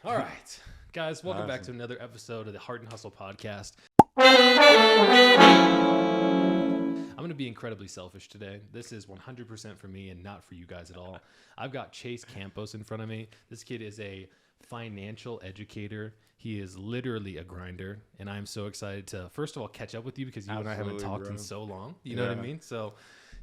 All right, guys, welcome back to another episode of the Hart Hustle Podcast. I'm going to be incredibly selfish today. This is 100% for me and not for you guys at all. I've got Chase Campos in front of me. This kid is a financial educator. He is literally a grinder, and I'm so excited to, first of all, catch up with you because you and I haven't talked in so long. You know what I mean? So,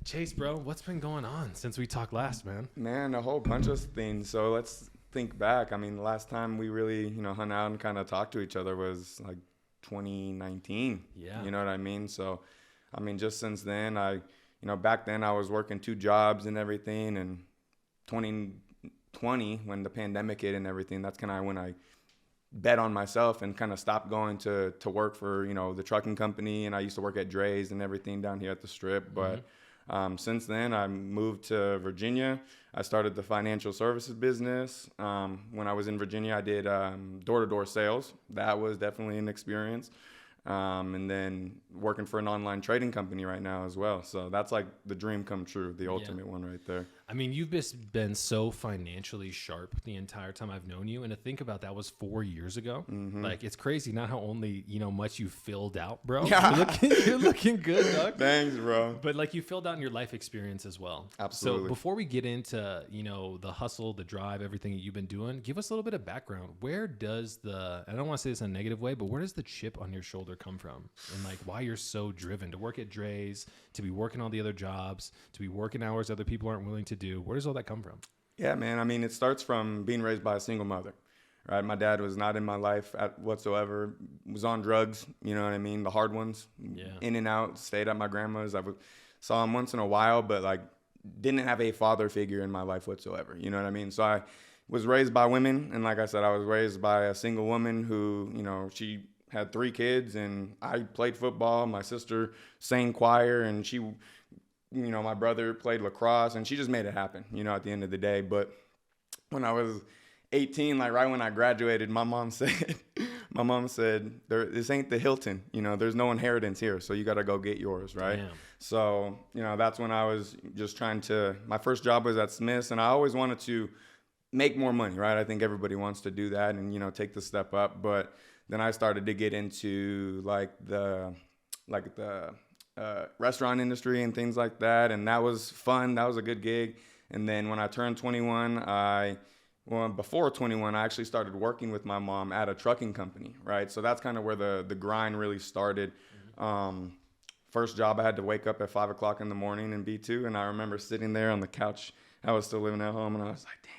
Chase, bro, what's been going on since we talked last, man? Man, a whole bunch of things. So let's think back. I mean, the last time we really, hung out and kind of talked to each other was like 2019. Yeah. You know what I mean? So, I mean, just since then, back then I was working 2 jobs and everything. And 2020, when the pandemic hit and everything, that's kind of when I bet on myself and kind of stopped going to work for, the trucking company. And I used to work at Dre's and everything down here at the Strip. But since then, I moved to Virginia. I started the financial services business. When I was in Virginia, I did door-to-door sales. That was definitely an experience. And then working for an online trading company right now as well. So that's like the dream come true, the ultimate one right there. I mean, you've just been so financially sharp the entire time I've known you. And to think about that was 4 years ago. Mm-hmm. Like, it's crazy not how only, much you filled out, bro. Yeah. You're looking good, dog. Thanks, bro. But like you filled out in your life experience as well. Absolutely. So before we get into, the hustle, the drive, everything that you've been doing, give us a little bit of background. Where does I don't want to say this in a negative way, but where does the chip on your shoulder come from? And like why you're so driven to work at Dre's, to be working all the other jobs, to be working hours other people aren't willing to do. Where does all that come from? Yeah, man. I mean, it starts from being raised by a single mother, right? My dad was not in my life whatsoever, was on drugs, you know what I mean? The hard ones, in and out, stayed at my grandma's. Saw him once in a while, but like didn't have a father figure in my life whatsoever, you know what I mean? So I was raised by women. And like I said, I was raised by a single woman who, she had 3 kids, and I played football. My sister sang choir, and she, my brother played lacrosse, and she just made it happen, at the end of the day. But when I was 18, like right when I graduated, my mom said, this ain't the Hilton, there's no inheritance here. So you got to go get yours. Right. Damn. So, that's when I was just my first job was at Smith's, and I always wanted to make more money. Right. I think everybody wants to do that and, take the step up. But then I started to get into the restaurant industry and things like that. And that was fun. That was a good gig. And then when I turned 21, before 21, I actually started working with my mom at a trucking company, right? So that's kind of where the grind really started. Mm-hmm. First job, I had to wake up at 5 o'clock in the morning in B2. And I remember sitting there on the couch. I was still living at home, and I was like, dang.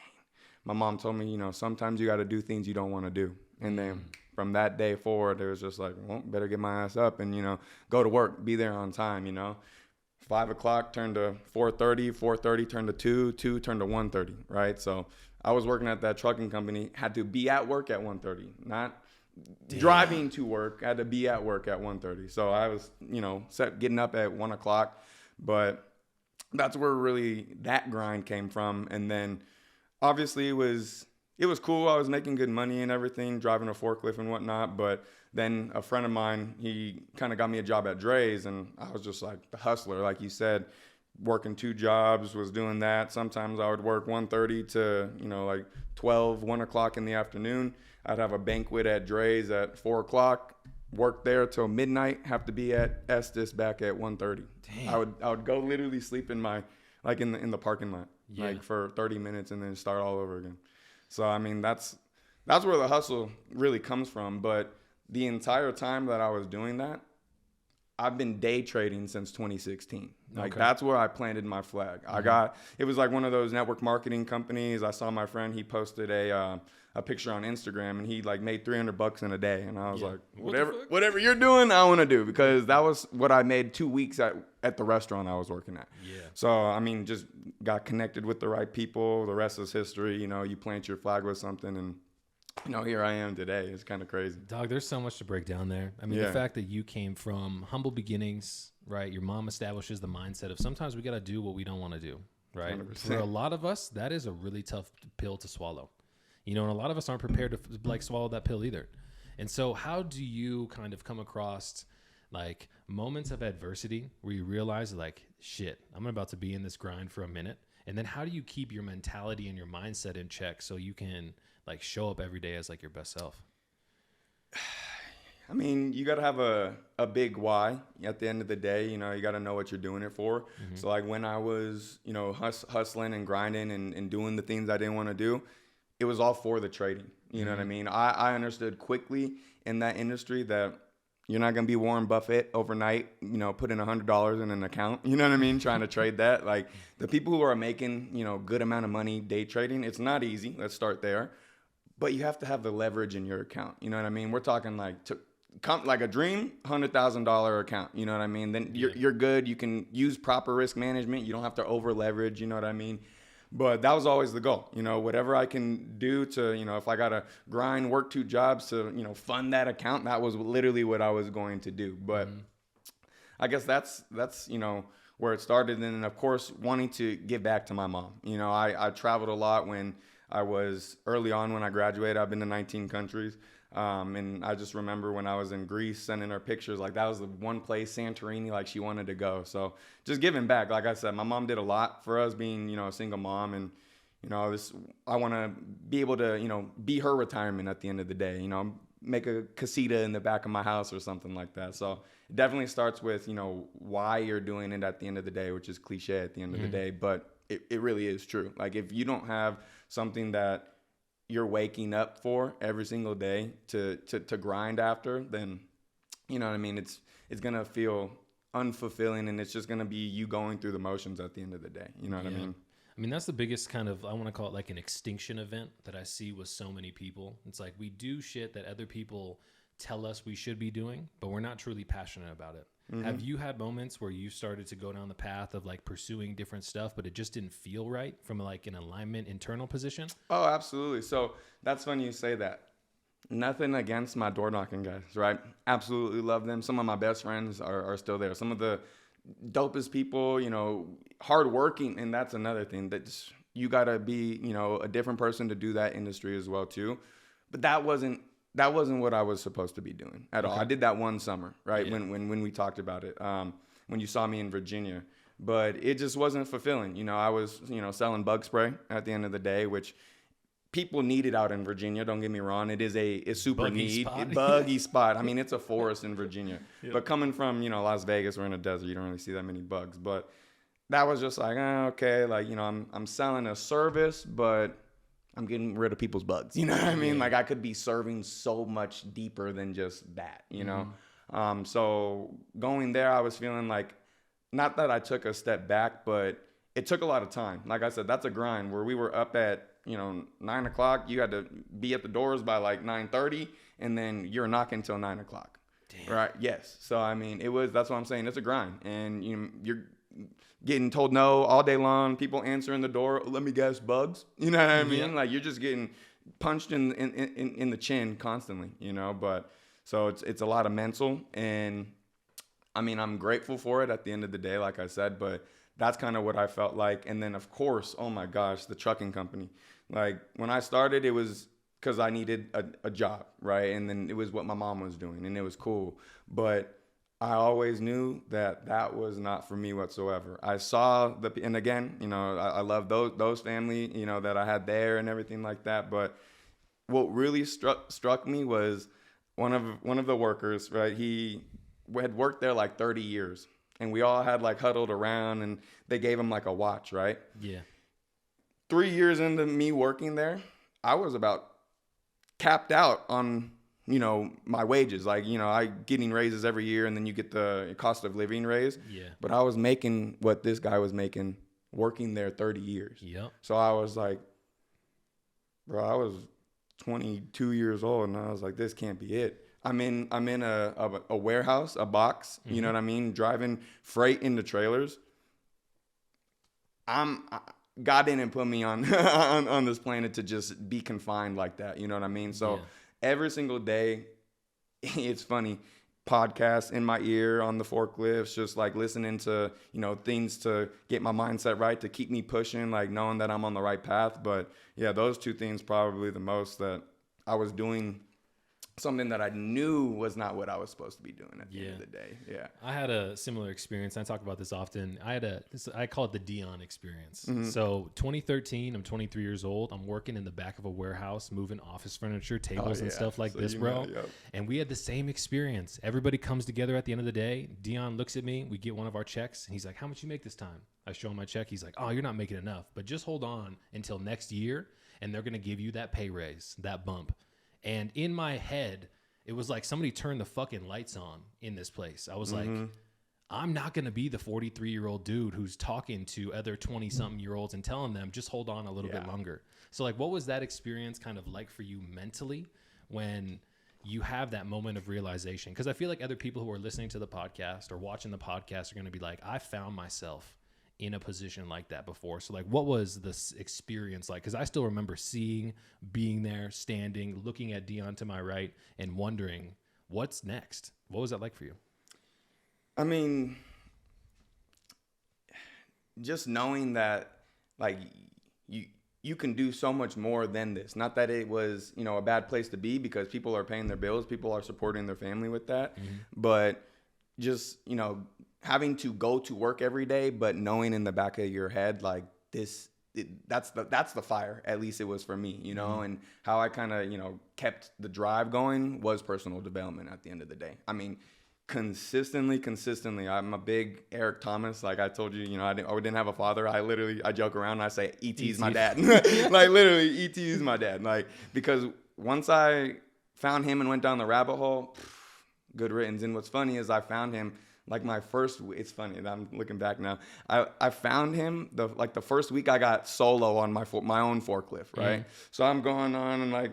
My mom told me, sometimes you got to do things you don't want to do. And then from that day forward, it was just like, well, better get my ass up and, go to work, be there on time, 5 o'clock turned to 4:30, 4:30 turned to 2, 2 turned to 1:30, right? So I was working at that trucking company, had to be at work at 1:30, not driving to work, had to be at work at 1:30. So I was, getting up at 1 o'clock, but that's where really that grind came from. And then obviously it was cool. I was making good money and everything, driving a forklift and whatnot. But then a friend of mine, he kind of got me a job at Dre's, and I was just like the hustler, like you said, working 2 jobs, was doing that. Sometimes I would work 1:30 to, like 12, 1 o'clock in the afternoon. I'd have a banquet at Dre's at 4 o'clock, work there till midnight, have to be at Estes back at 1:30. Damn. I would go literally sleep in in the parking lot, for 30 minutes and then start all over again. So, I mean, that's where the hustle really comes from. But the entire time that I was doing that, I've been day trading since 2016. Like, that's where I planted my flag. Mm-hmm. It was like one of those network marketing companies. I saw my friend, he posted a picture on Instagram, and he like made $300 in a day. And I was like, whatever you're doing, I want to do, because that was what I made 2 weeks at the restaurant I was working at. Yeah. So, I mean, just got connected with the right people. The rest is history. You plant your flag with something, and here I am today. It's kind of crazy. Dog, there's so much to break down there. I mean, the fact that you came from humble beginnings, right? Your mom establishes the mindset of sometimes we got to do what we don't want to do, right? 100%. For a lot of us, that is a really tough pill to swallow. And a lot of us aren't prepared to swallow that pill either. And so how do you kind of come across like moments of adversity where you realize like, shit, I'm about to be in this grind for a minute. And then how do you keep your mentality and your mindset in check so you can like show up every day as like your best self? I mean, you got to have a big why at the end of the day. You know, you got to know what you're doing it for. Mm-hmm. So like when I was, you know, hustling and grinding and doing the things I didn't want to do, it was all for the trading. You know what I mean? I understood quickly in that industry that you're not going to be Warren Buffett overnight, you know, putting $100 in an account, you know what I mean? Trying to trade that. Like the people who are making, you know, good amount of money day trading, it's not easy. Let's start there. But you have to have the leverage in your account. You know what I mean? We're talking like like a dream $100,000 account. You know what I mean? Then you're good. You can use proper risk management. You don't have to over leverage. You know what I mean? But that was always the goal. You know, whatever I can do to, you know, if I got to grind, work 2 jobs to, you know, fund that account, that was literally what I was going to do. But I guess that's, you know, where it started. And then, of course, wanting to give back to my mom. You know, I traveled a lot when I was early on when I graduated. I've been to 19 countries. And I just remember when I was in Greece sending her pictures, like that was the one place, Santorini, like she wanted to go. So just giving back. Like I said, my mom did a lot for us being, you know, a single mom. And, you know, I want to be able to, you know, be her retirement at the end of the day, you know, make a casita in the back of my house or something like that. So it definitely starts with, you know, why you're doing it at the end of the day, which is cliche at the end of the day. But it really is true. Like if you don't have something that you're waking up for every single day to grind after, then, you know what I mean? It's going to feel unfulfilling, and it's just going to be you going through the motions at the end of the day. You know what I mean? I mean, that's the biggest kind of, I want to call it like an extinction event that I see with so many people. It's like we do shit that other people tell us we should be doing, but we're not truly passionate about it. Have you had moments where you started to go down the path of like pursuing different stuff, but it just didn't feel right from like an alignment internal position? Oh, absolutely. So that's funny you say that. Nothing against my door knocking guys, right? Absolutely love them. Some of my best friends are still there. Some of the dopest people, you know, hardworking. And that's another thing that you got to be, you know, a different person to do that industry as well too. But that wasn't what I was supposed to be doing at all. I did that one summer, right? Yeah. When we talked about it, when you saw me in Virginia, but it just wasn't fulfilling. You know, I was, you know, selling bug spray at the end of the day, which people need it out in Virginia. Don't get me wrong. It is a super buggy spot. I mean, it's a forest in Virginia, but coming from, you know, Las Vegas, we're in a desert. You don't really see that many bugs, but that was just like, okay, like, you know, I'm selling a service, but I'm getting rid of people's bugs. You know what I mean? Like I could be serving so much deeper than just that, you know? So going there, I was feeling like, not that I took a step back, but it took a lot of time. Like I said, that's a grind where we were up at, you know, 9 o'clock. You had to be at the doors by like 9:30, and then you're knocking till 9 o'clock. Damn. Right? Yes. So, I mean, that's what I'm saying. It's a grind. And you're getting told no all day long, people answering the door, let me guess, bugs. You know what I mean? Like you're just getting punched in the chin constantly, you know, but so it's a lot of mental, and I mean, I'm grateful for it at the end of the day, like I said, but that's kind of what I felt like. And then of course, oh my gosh, the trucking company. Like when I started, it was because I needed a job, right? And then it was what my mom was doing, and it was cool. But I always knew that was not for me whatsoever. I saw and again, you know, I love those family, you know, that I had there and everything like that. But what really struck me was one of the workers, right? He had worked there like 30 years, and we all had like huddled around, and they gave him like a watch, right? Yeah. 3 years into me working there, I was about capped out on, you know, my wages. Like, you know, I getting raises every year, and then you get the cost of living raise. Yeah. But I was making what this guy was making working there 30 years. Yeah. So I was like, bro, I was 22 years old, and I was like, this can't be it. I'm in a warehouse, a box, you know what I mean? Driving freight into trailers. God didn't put me on this planet to just be confined like that. You know what I mean? So every single day, it's funny, podcasts in my ear on the forklifts, just like listening to, you know, things to get my mindset right, to keep me pushing, like knowing that I'm on the right path. But yeah, those two things probably the most that I was doing something that I knew was not what I was supposed to be doing at the end of the day. Yeah. I had a similar experience. I talk about this often. I call it the Dion experience. Mm-hmm. So 2013, I'm 23 years old. I'm working in the back of a warehouse, moving office furniture, tables and stuff like this, bro. Yep. And we had the same experience. Everybody comes together at the end of the day. Dion looks at me. We get one of our checks. And he's like, how much you make this time? I show him my check. He's like, oh, you're not making enough. But just hold on until next year, and they're going to give you that pay raise, that bump. And in my head, it was like somebody turned the fucking lights on in this place. I was like, I'm not going to be the 43-year-old dude who's talking to other 20-something-year-olds and telling them, just hold on a little bit longer. So, like, what was that experience kind of like for you mentally when you have that moment of realization? Because I feel like other people who are listening to the podcast or watching the podcast are going to be like, I found myself in a position like that before. So like, what was this experience like? Because I still remember being there, standing, looking at Dion to my right and wondering what's next. What was that like for you? I mean, just knowing that like you can do so much more than this. Not that it was, a bad place to be, because people are paying their bills, people are supporting their family with that. But just, having to go to work every day, but knowing in the back of your head, like that's the fire. At least it was for me, and how I kind of, kept the drive going was personal development at the end of the day. I mean, consistently, I'm a big Eric Thomas. Like I told you, I didn't have a father. I joke around and I say, E.T.'s my dad. Like literally E.T. is my dad. Like, because once I found him and went down the rabbit hole, good riddance. And what's funny is I found him, like it's funny that I'm looking back now. I found him the first week I got solo on my own forklift, right? So I'm going on and like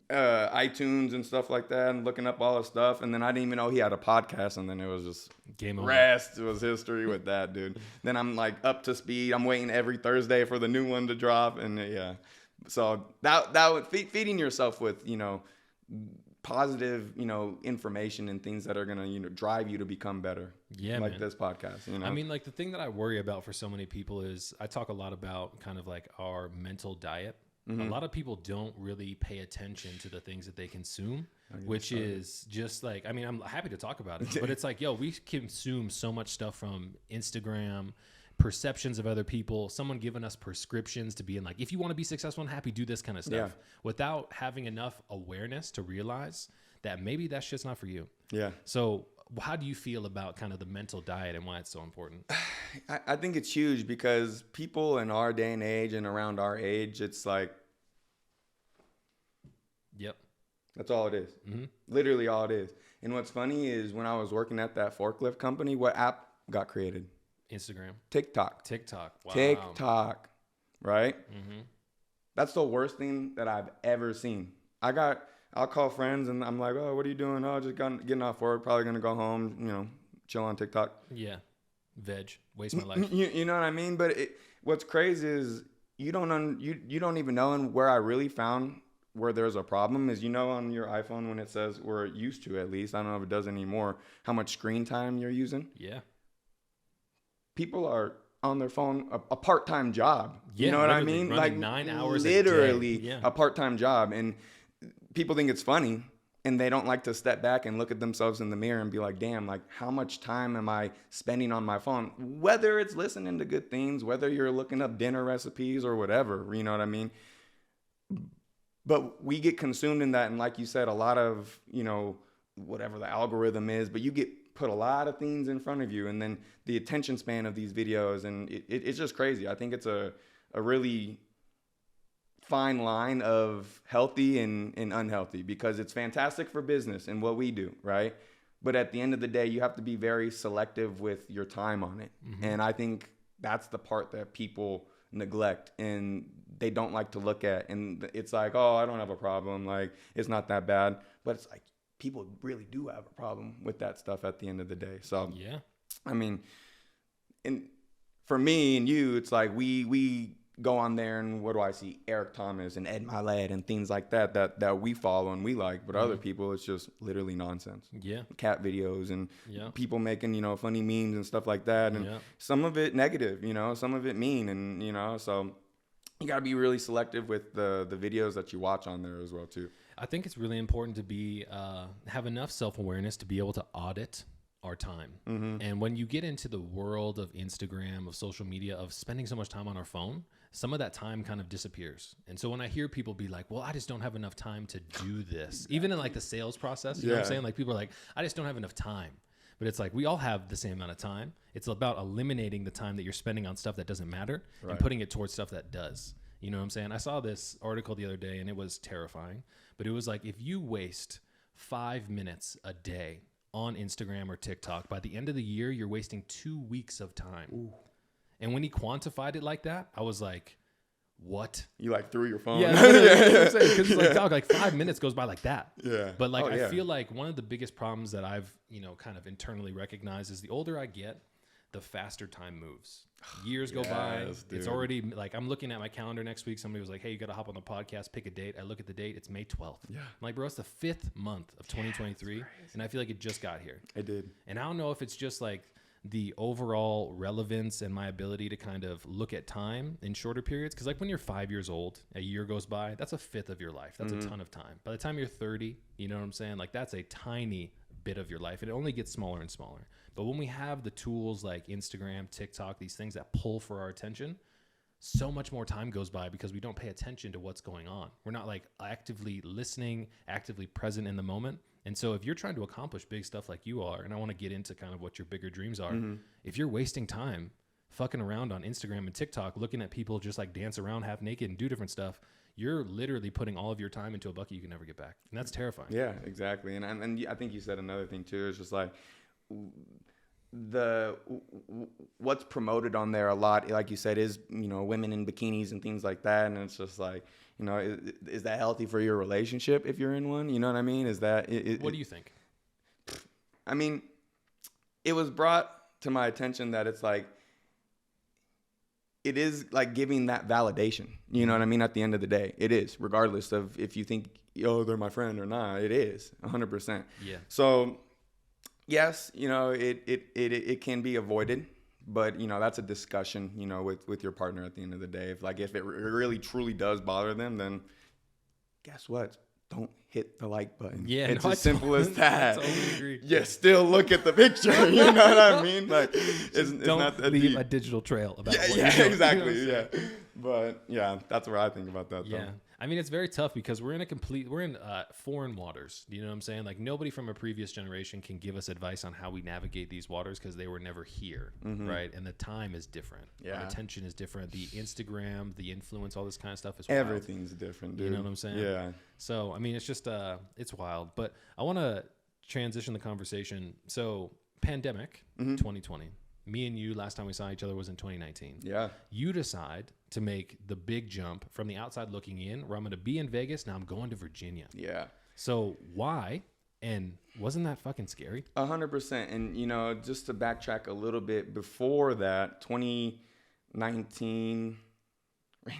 iTunes and stuff like that and looking up all his stuff. And then I didn't even know he had a podcast. And then it was just game over. Rest was history with that, dude. Then I'm like up to speed. I'm waiting every Thursday for the new one to drop. And yeah, so that feeding yourself with, positive, information and things that are going to, drive you to become better. Yeah, like man. This podcast, I mean, like the thing that I worry about for so many people is I talk a lot about kind of like our mental diet. A lot of people don't really pay attention to the things that they consume, which is just like, I mean, I'm happy to talk about it, but it's like, we consume so much stuff from Instagram, perceptions of other people, someone giving us prescriptions to be in like, if you want to be successful and happy, do this kind of stuff without having enough awareness to realize that maybe that's just not for you. Yeah. So how do you feel about kind of the mental diet and why it's so important? I think it's huge because people in our day and age and around our age, it's like, that's all it is. Literally all it is. And what's funny is when I was working at that forklift company, what app got created? Instagram. TikTok. Wow. TikTok. Right? That's the worst thing that I've ever seen. I'll call friends and I'm like, oh, what are you doing? Oh, just getting off work. Probably going to go home, chill on TikTok. Yeah. Waste my life. You know what I mean? But what's crazy is you don't even know, and where I really found where there's a problem is, on your iPhone when it says, or it used to at least, I don't know if it does anymore, how much screen time you're using. Yeah. People are on their phone, a part-time job. Yeah, you know what I mean? Like 9 hours literally a part-time job. And people think it's funny, and they don't like to step back and look at themselves in the mirror and be like, damn, like how much time am I spending on my phone? Whether it's listening to good things, whether you're looking up dinner recipes or whatever, you know what I mean? But we get consumed in that. And like you said, a lot of, whatever the algorithm is, but you get put a lot of things in front of you, and then the attention span of these videos, and it's just crazy. I think it's a really fine line of healthy and unhealthy, because it's fantastic for business and what we do, right? But at the end of the day, you have to be very selective with your time on it. And I think that's the part that people neglect and they don't like to look at. And it's like, oh, I don't have a problem. Like, it's not that bad. But it's like, people really do have a problem with that stuff at the end of the day. So, yeah, I mean, and for me and you, it's like we go on there and what do I see? Eric Thomas and Ed Milet and things like that we follow and we like. But other people, it's just literally nonsense. Yeah. Cat videos and people making, funny memes and stuff like that. And some of it negative, some of it mean. And, so you got to be really selective with the videos that you watch on there as well, too. I think it's really important to be have enough self-awareness to be able to audit our time. And when you get into the world of Instagram, of social media, of spending so much time on our phone, some of that time kind of disappears. And so when I hear people be like, well, I just don't have enough time to do this, even in like the sales process, you know what I'm saying? Like people are like, I just don't have enough time. But it's like, we all have the same amount of time. It's about eliminating the time that you're spending on stuff that doesn't matter and putting it towards stuff that does. You know what I'm saying? I saw this article the other day and it was terrifying, but it was like, if you waste 5 minutes a day on Instagram or TikTok, by the end of the year, you're wasting 2 weeks of time. Ooh. And when he quantified it like that, I was like, what? You like threw your phone? Yeah, you know what I'm saying? Because it's like, dog, like 5 minutes goes by like that. Yeah. But like, I feel like one of the biggest problems that I've, kind of internally recognized is the older I get, the faster time moves. Years go by. Dude. It's already like, I'm looking at my calendar next week. Somebody was like, hey, you got to hop on the podcast, pick a date. I look at the date. It's May 12th. Yeah. I'm like, bro, it's the 5th month of 2023. And I feel like it just got here. It did. And I don't know if it's just like the overall relevance and my ability to kind of look at time in shorter periods. Because like when you're 5 years old, a year goes by, that's a fifth of your life. That's a ton of time. By the time you're 30, you know what I'm saying? Like that's a tiny bit of your life. It only gets smaller and smaller. But when we have the tools like Instagram, TikTok, these things that pull for our attention, so much more time goes by because we don't pay attention to what's going on. We're not like actively listening, actively present in the moment. And so if you're trying to accomplish big stuff like you are, and I want to get into kind of what your bigger dreams are, if you're wasting time fucking around on Instagram and TikTok, looking at people just like dance around half naked and do different stuff, you're literally putting all of your time into a bucket you can never get back. And that's terrifying. Yeah, exactly. And I think you said another thing too. It's just like what's promoted on there a lot, like you said, is, women in bikinis and things like that. And it's just like, is that healthy for your relationship if you're in one? You know what I mean? Is that what do you think? I mean, it was brought to my attention that it's like, it is like giving that validation. You know what I mean? At the end of the day, it is, regardless of if you think, they're my friend or not. It is 100%. Yeah. So yes, it can be avoided, but that's a discussion, with your partner at the end of the day. If it really truly does bother them, then guess what? Don't hit the like button. Yeah, it's as simple as that. I totally agree. Yeah, still look at the picture. You know what I mean? Like, it's don't not that leave deep. a digital trail about. Yeah, exactly. Yeah, but yeah, that's what I think about that. Yeah. Though. I mean, it's very tough because we're in foreign waters. You know what I'm saying? Like nobody from a previous generation can give us advice on how we navigate these waters because they were never here, right? And the time is different. Yeah. Our attention is different. The Instagram, the influence, all this kind of stuff is wild. Everything's different, dude. You know what I'm saying? Yeah. So, I mean, it's just, it's wild. But I want to transition the conversation. So, pandemic, 2020. Me and you, last time we saw each other was in 2019. Yeah. You decide to make the big jump from the outside looking in, where I'm going to be in Vegas. Now I'm going to Virginia. Yeah. So why? And wasn't that fucking scary? 100%. And, just to backtrack a little bit before that, 2019,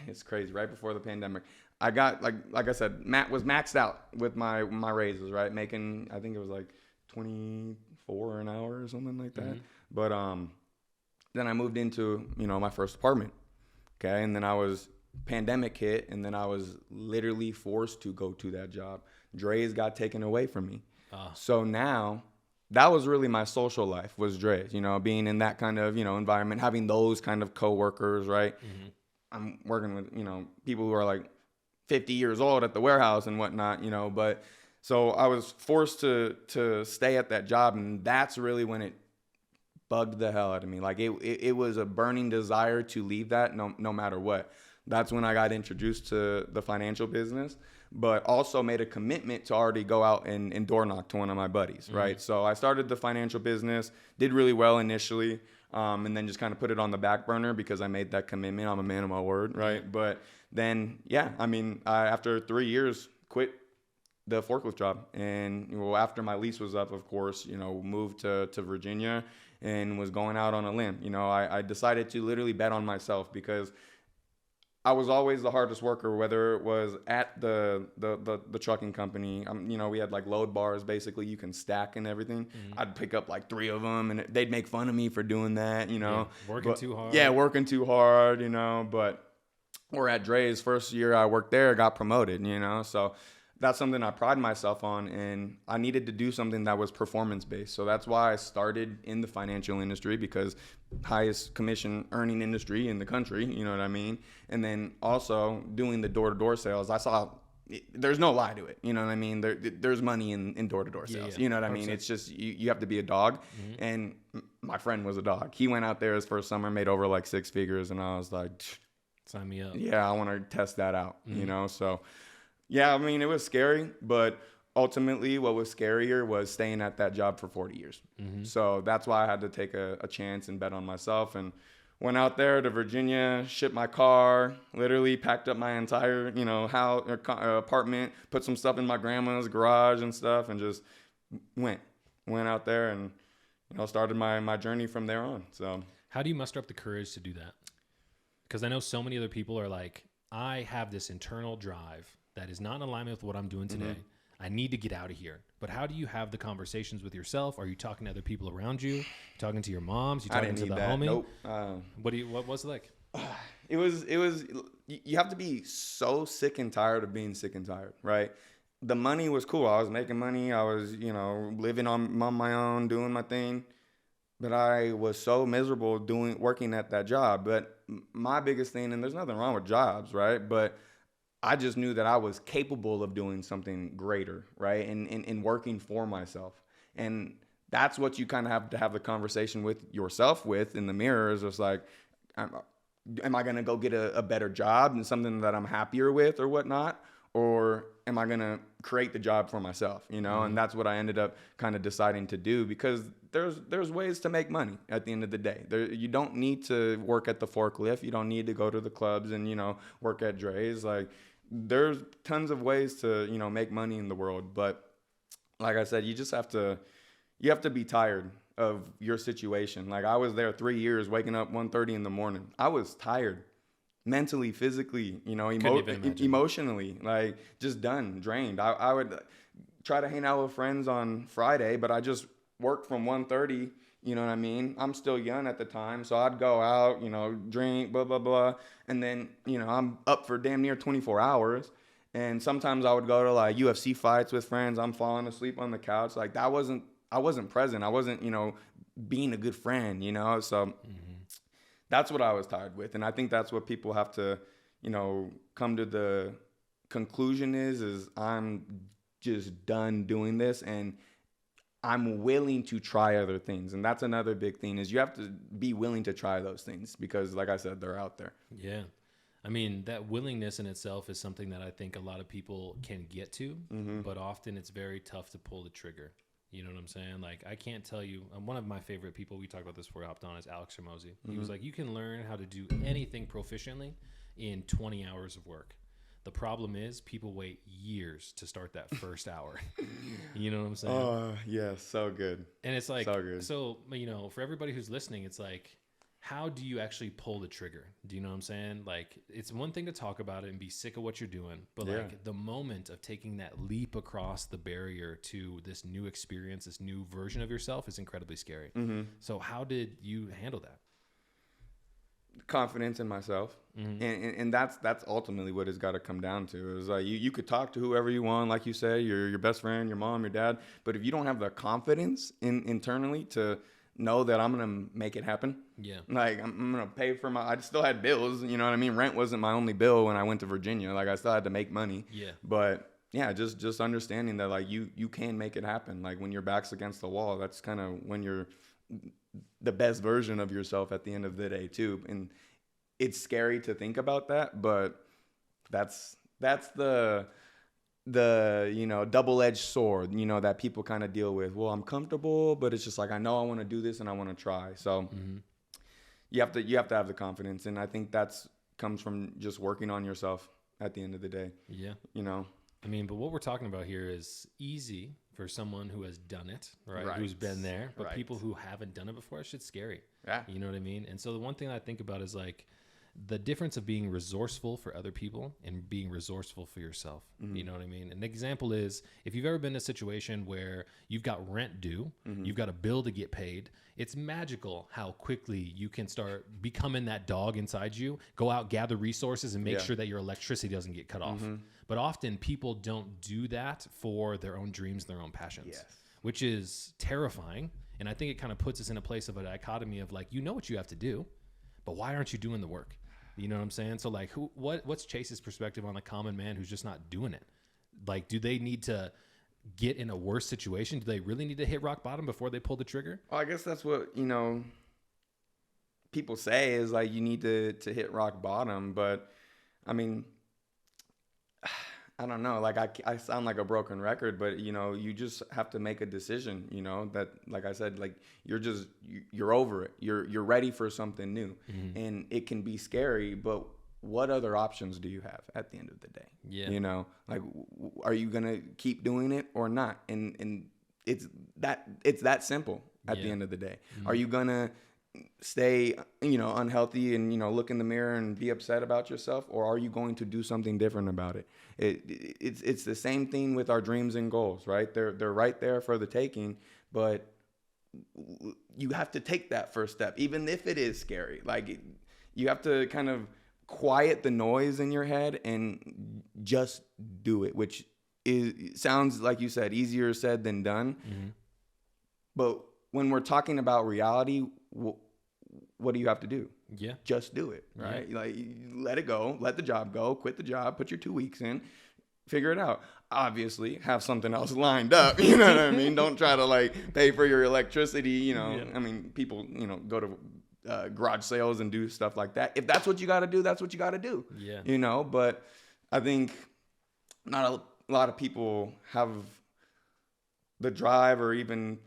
it's crazy, right before the pandemic, I got, like I said, Matt was maxed out with my raises, right? Making, I think it was like 24 an hour or something like that. But then I moved into, my first apartment. Okay. And then pandemic hit, and then I was literally forced to go to that job. Dre's got taken away from me. So now that was really my social life, was Dre's, being in that kind of, environment, having those kind of coworkers, right? I'm working with, people who are like 50 years old at the warehouse and whatnot, but so I was forced to stay at that job. And that's really when it bugged the hell out of me. Like it was a burning desire to leave that no matter what. That's when I got introduced to the financial business, but also made a commitment to already go out and door knock to one of my buddies, right? So I started the financial business, did really well initially, and then just kind of put it on the back burner because I made that commitment. I'm a man of my word, right? But then, after 3 years, quit the forklift job. And after my lease was up, of course, moved to Virginia and was going out on a limb. I decided to literally bet on myself because I was always the hardest worker, whether it was at the trucking company. We had like load bars, basically you can stack and everything. I'd pick up like 3 of them, and they'd make fun of me for doing that. Working too hard. Yeah, working too hard. But we're at Dre's first year I worked there, got promoted. So that's something I pride myself on, and I needed to do something that was performance based. So that's why I started in the financial industry, because highest commission earning industry in the country, you know what I mean? And then also doing the door-to-door sales, I saw there's no lie to it, you know what I mean? There's money in door-to-door sales, you know what I mean? It's just you have to be a dog. And my friend was a dog. He went out there his first summer, made over like 6 figures, and I was like, sign me up. Yeah, I want to test that out, you know? So yeah, I mean, it was scary, but ultimately what was scarier was staying at that job for 40 years. So that's why I had to take a chance and bet on myself, and went out there to Virginia, shipped my car, literally packed up my entire, you know, house, apartment, put some stuff in my grandma's garage and stuff, and just went out there and, you know, started my journey from there on. So how do you muster up the courage to do that? Because I know so many other people are like, I have this internal drive that is not in alignment with what I'm doing today. I need to get out of here. But how do you have the conversations with yourself? Are you talking to other people around you? Talking to your moms? You talking to the homie? Nope. What was it like? It was, you have to be so sick and tired of being sick and tired, right? The money was cool. I was making money. I was, you know, living on my own, doing my thing. But I was so miserable working at that job. But my biggest thing, and there's nothing wrong with jobs, right? But I just knew that I was capable of doing something greater, right? And working for myself. And that's what you kind of have to have the conversation with yourself with in the mirror, is just like, am I going to go get a better job and something that I'm happier with or whatnot? Or am I going to create the job for myself, you know? And that's what I ended up kind of deciding to do, because there's ways to make money at the end of the day. You don't need to work at the forklift. You don't need to go to the clubs and, you know, work at Dre's. Like, there's tons of ways to, you know, make money in the world. But like I said, you have to be tired of your situation. Like, I was there 3 years, waking up 1:30 in the morning. I was tired, mentally, physically, you know, emotionally, like just done, drained. I would try to hang out with friends on Friday, but I just worked from 1:30. You know what I mean? I'm still young at the time, so I'd go out, you know, drink, blah, blah, blah. And then, you know, I'm up for damn near 24 hours. And sometimes I would go to like UFC fights with friends. I'm falling asleep on the couch. Like, I wasn't present. I wasn't, you know, being a good friend, you know? So that's what I was tired with. And I think that's what people have to, you know, come to the conclusion is I'm just done doing this, and I'm willing to try other things. And that's another big thing, is you have to be willing to try those things, because like I said, they're out there. Yeah. I mean, that willingness in itself is something that I think a lot of people can get to, but often it's very tough to pull the trigger. You know what I'm saying? Like, I can't tell you, one of my favorite people, we talked about this before I hopped on, is Alex Ramosi. He was like, you can learn how to do anything proficiently in 20 hours of work. The problem is people wait years to start that first hour. You know what I'm saying? Oh, yeah, so good. And it's like, so good. So, you know, for everybody who's listening, it's like, how do you actually pull the trigger? Do you know what I'm saying? Like, it's one thing to talk about it and be sick of what you're doing, but like the moment of taking that leap across the barrier to this new experience, this new version of yourself, is incredibly scary. So how did you handle that? Confidence in myself. And that's ultimately what it's got to come down to. Is like, you could talk to whoever you want, like you say, your best friend, your mom, your dad, but if you don't have the confidence internally to know that I'm gonna make it happen, like I'm gonna pay for I still had bills, you know what I mean? Rent wasn't my only bill when I went to Virginia. Like, I still had to make money. But yeah, just understanding that, like, you can make it happen. Like, when your back's against the wall, that's kind of when you're the best version of yourself at the end of the day too. And it's scary to think about that, but that's the you know, double-edged sword, you know, that people kind of deal with. Well, I'm comfortable, but it's just like, I know I want to do this and I want to try. So you have to have the confidence, and I think that's comes from just working on yourself at the end of the day. Yeah. You know, I mean, but what we're talking about here is easy for someone who has done it, right? Who's been there, but people who haven't done it before, that shit's scary. Yeah. You know what I mean? And so the one thing I think about is like, the difference of being resourceful for other people and being resourceful for yourself. Mm-hmm. You know what I mean? An example is if you've ever been in a situation where you've got rent due, mm-hmm. you've got a bill to get paid, it's magical how quickly you can start becoming that dog inside you, go out, gather resources, and make sure that your electricity doesn't get cut off. Mm-hmm. But often people don't do that for their own dreams, their own passions, which is terrifying. And I think it kind of puts us in a place of a dichotomy of like, you know what you have to do, but why aren't you doing the work? You know what I'm saying? So like, what's Chase's perspective on the common man who's just not doing it? Like, do they need to get in a worse situation? Do they really need to hit rock bottom before they pull the trigger? Well, I guess that's what, people say is like, you need to hit rock bottom. But I mean, I don't know. Like I sound like a broken record, but you just have to make a decision, that, like I said, like you're over it. You're ready for something new, mm-hmm. and it can be scary, but what other options do you have at the end of the day? Yeah. Like, are you going to keep doing it or not? And it's that simple at the end of the day. Mm-hmm. Are you going to stay, unhealthy and, look in the mirror and be upset about yourself, or are you going to do something different about it? It's the same thing with our dreams and goals, right? They're right there for the taking, but you have to take that first step, even if it is scary. Like, you have to kind of quiet the noise in your head and just do it, which sounds, like you said, easier said than done. Mm-hmm. But when we're talking about reality, what do you have to do? Yeah. Just do it, right? Yeah. Like, let it go, let the job go, quit the job, put your 2 weeks in, figure it out. Obviously, have something else lined up, you know what I mean? Don't try to, like, pay for your electricity, Yeah. I mean, people, go to garage sales and do stuff like that. If that's what you got to do, that's what you got to do. Yeah. But I think not a lot of people have the drive or even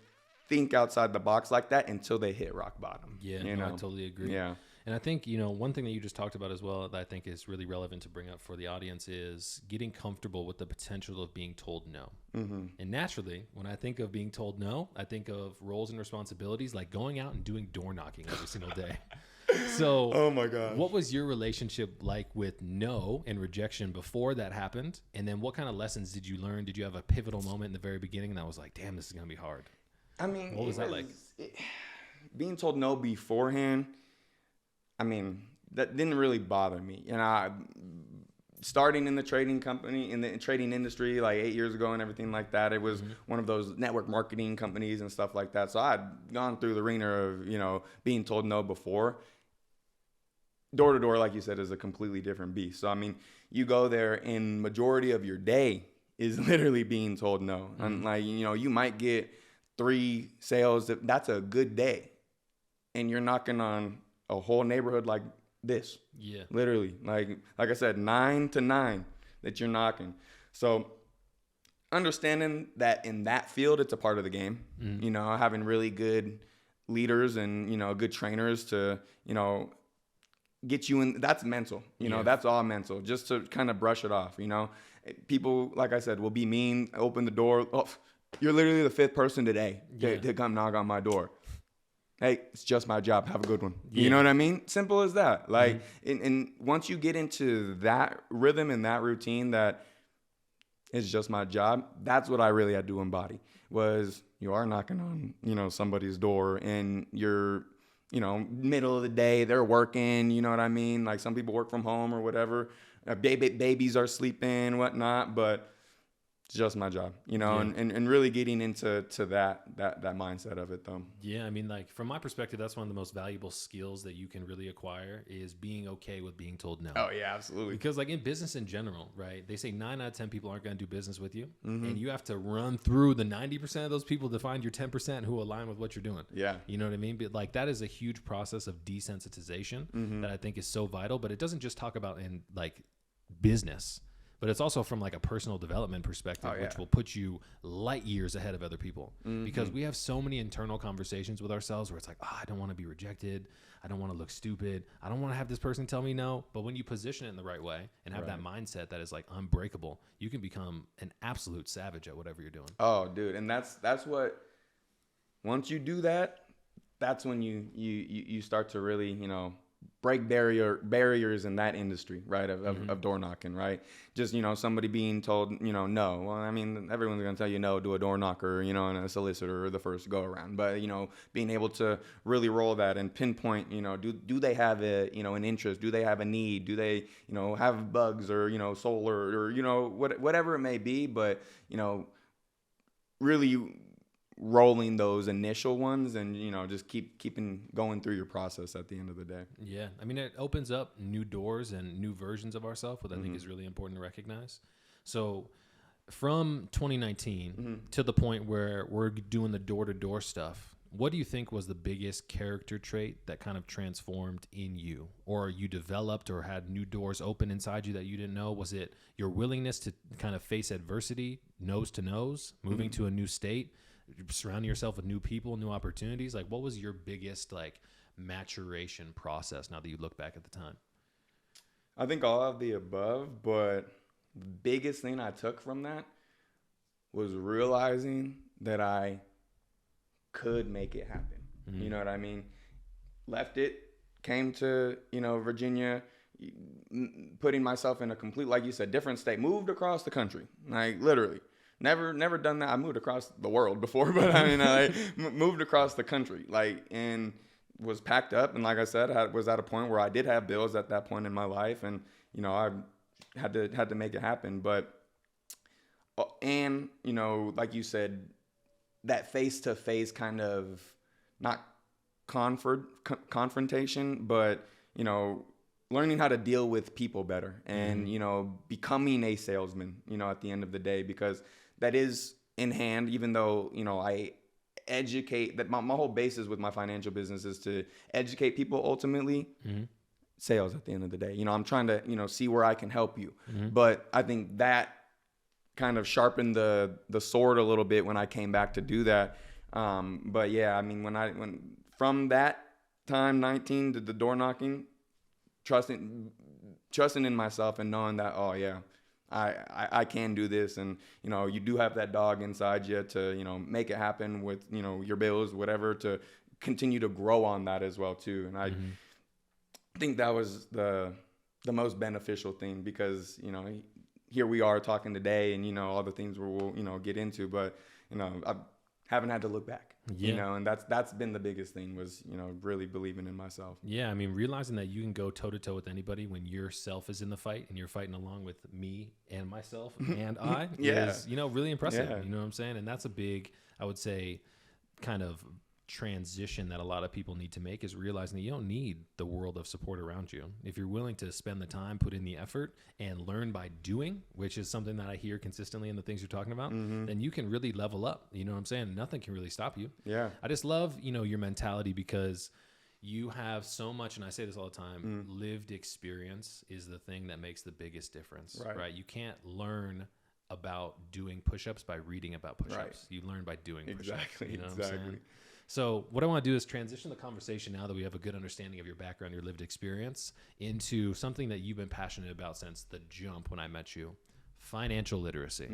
think outside the box like that until they hit rock bottom. Yeah, I totally agree. Yeah. And I think, one thing that you just talked about as well that I think is really relevant to bring up for the audience is getting comfortable with the potential of being told no. Mm-hmm. And naturally, when I think of being told no, I think of roles and responsibilities like going out and doing door knocking every single day. So, oh my God, what was your relationship like with no and rejection before that happened? And then what kind of lessons did you learn? Did you have a pivotal moment in the very beginning that was like, damn, this is going to be hard? I mean, what was that like? Being told no beforehand, I mean, that didn't really bother me. Starting in the trading company, in the trading industry, like 8 years ago and everything like that, it was mm-hmm. one of those network marketing companies and stuff like that. So I'd gone through the arena of, being told no before. Door to door, like you said, is a completely different beast. So, I mean, you go there and majority of your day is literally being told no. Mm-hmm. And like, you might get 3 sales, that's a good day, and you're knocking on a whole neighborhood like this. Yeah, literally, like I said, 9 to 9 that you're knocking. So understanding that in that field, it's a part of the game. Mm-hmm. Having really good leaders and good trainers to get you in, that's mental. That's all mental, just to kind of brush it off. People, like I said, will be mean, open the door. Oh, you're literally the 5th person today to come knock on my door. Hey, it's just my job. Have a good one. Yeah. You know what I mean? Simple as that. Like, mm-hmm. and once you get into that rhythm and that routine that it's just my job, that's what I really had to embody. Was you are knocking on, somebody's door, and you're, middle of the day, they're working, you know what I mean? Like, some people work from home or whatever. Babies are sleeping, whatnot, but it's just my job, and really getting into that mindset of it, though. Yeah, I mean, like, from my perspective, that's one of the most valuable skills that you can really acquire is being okay with being told no. Oh, yeah, absolutely. Because, like, in business in general, right, they say 9 out of 10 people aren't going to do business with you, mm-hmm. and you have to run through the 90% of those people to find your 10% who align with what you're doing. Yeah. You know what I mean? But, like, that is a huge process of desensitization mm-hmm. that I think is so vital, but it doesn't just talk about in, like, business. But it's also from like a personal development perspective, which will put you light years ahead of other people mm-hmm. because we have so many internal conversations with ourselves where it's like, I don't want to be rejected. I don't want to look stupid. I don't want to have this person tell me no. But when you position it in the right way and have that mindset that is like unbreakable, you can become an absolute savage at whatever you're doing. Oh, dude. And that's what, once you do that, that's when you start to really, break barriers in that industry, right, of door knocking, right? Just, somebody being told, no. Well, I mean, everyone's going to tell you no to a door knocker, and a solicitor the first go around. But, being able to really roll that and pinpoint, do they have an interest? Do they have a need? Do they, have bugs or, solar or, whatever it may be. But, really rolling those initial ones and, just keeping going through your process at the end of the day. Yeah. I mean, it opens up new doors and new versions of ourselves, which I think is really important to recognize. So from 2019 to the point where we're doing the door-to-door stuff, what do you think was the biggest character trait that kind of transformed in you, or you developed or had new doors open inside you that you didn't know? Was it your willingness to kind of face adversity, nose to nose, moving to a new state, surrounding yourself with new people, new opportunities? Like, what was your biggest maturation process now that you look back at the time? I think all of the above, but the biggest thing I took from that was realizing that I could make it happen. You know what I mean? Left it, came to, Virginia, putting myself in a complete, like you said, different state, moved across the country, like literally. Never done that. I moved across the world before, but I mean, I moved across the country, and was packed up. And like I said, I was at a point where I did have bills at that point in my life, and I had to make it happen. But and like you said, that face-to-face kind of not confrontation, but learning how to deal with people better, and becoming a salesman. At the end of the day, because that is in hand, even though, I educate, that my whole basis with my financial business is to educate people ultimately. Sales at the end of the day. I'm trying to, see where I can help you. But I think that kind of sharpened the sword a little bit when I came back to do that. But yeah, I mean, when from that time, 19, to the door knocking, trusting in myself and knowing that, oh yeah, I can do this. And, you do have that dog inside you to, make it happen with, your bills, whatever, to continue to grow on that as well too. And I think that was the most beneficial thing, because, here we are talking today, and, all the things we'll, get into, but, I haven't had to look back. Yeah. And that's been the biggest thing, was, really believing in myself. Yeah. I mean, realizing that you can go toe to toe with anybody when yourself is in the fight, and you're fighting along with me and myself and I is, really impressive. Yeah. You know what I'm saying? And that's a big, I would say, kind of transition that a lot of people need to make, is realizing that you don't need the world of support around you. If you're willing to spend the time, put in the effort, and learn by doing, which is something that I hear consistently in the things you're talking about, then you can really level up. You know what I'm saying? Nothing can really stop you. Yeah. I just love, your mentality, because you have so much, and I say this all the time, lived experience is the thing that makes the biggest difference, right? You can't learn about doing push-ups by reading about push-ups. Right. You learn by doing push-ups. Exactly. You know what I'm saying? So what I want to do is transition the conversation, now that we have a good understanding of your background, your lived experience, into something that you've been passionate about since the jump when I met you: financial literacy.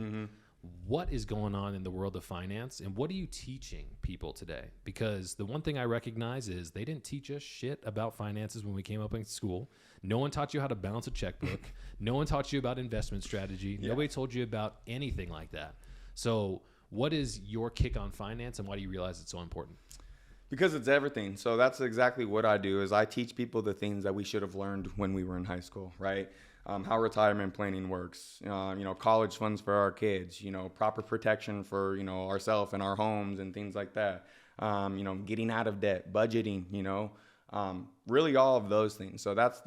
What is going on in the world of finance, and what are you teaching people today? Because the one thing I recognize is they didn't teach us shit about finances when we came up in school. No one taught you how to balance a checkbook. No one taught you about investment strategy. Yeah. Nobody told you about anything like that. So what is your kick on finance, and why do you realize it's so important? Because it's everything. So that's exactly what I do, is I teach people the things that we should have learned when we were in high school, right? How retirement planning works, college funds for our kids, proper protection for, ourselves and our homes and things like that. Getting out of debt, budgeting, really all of those things. So that's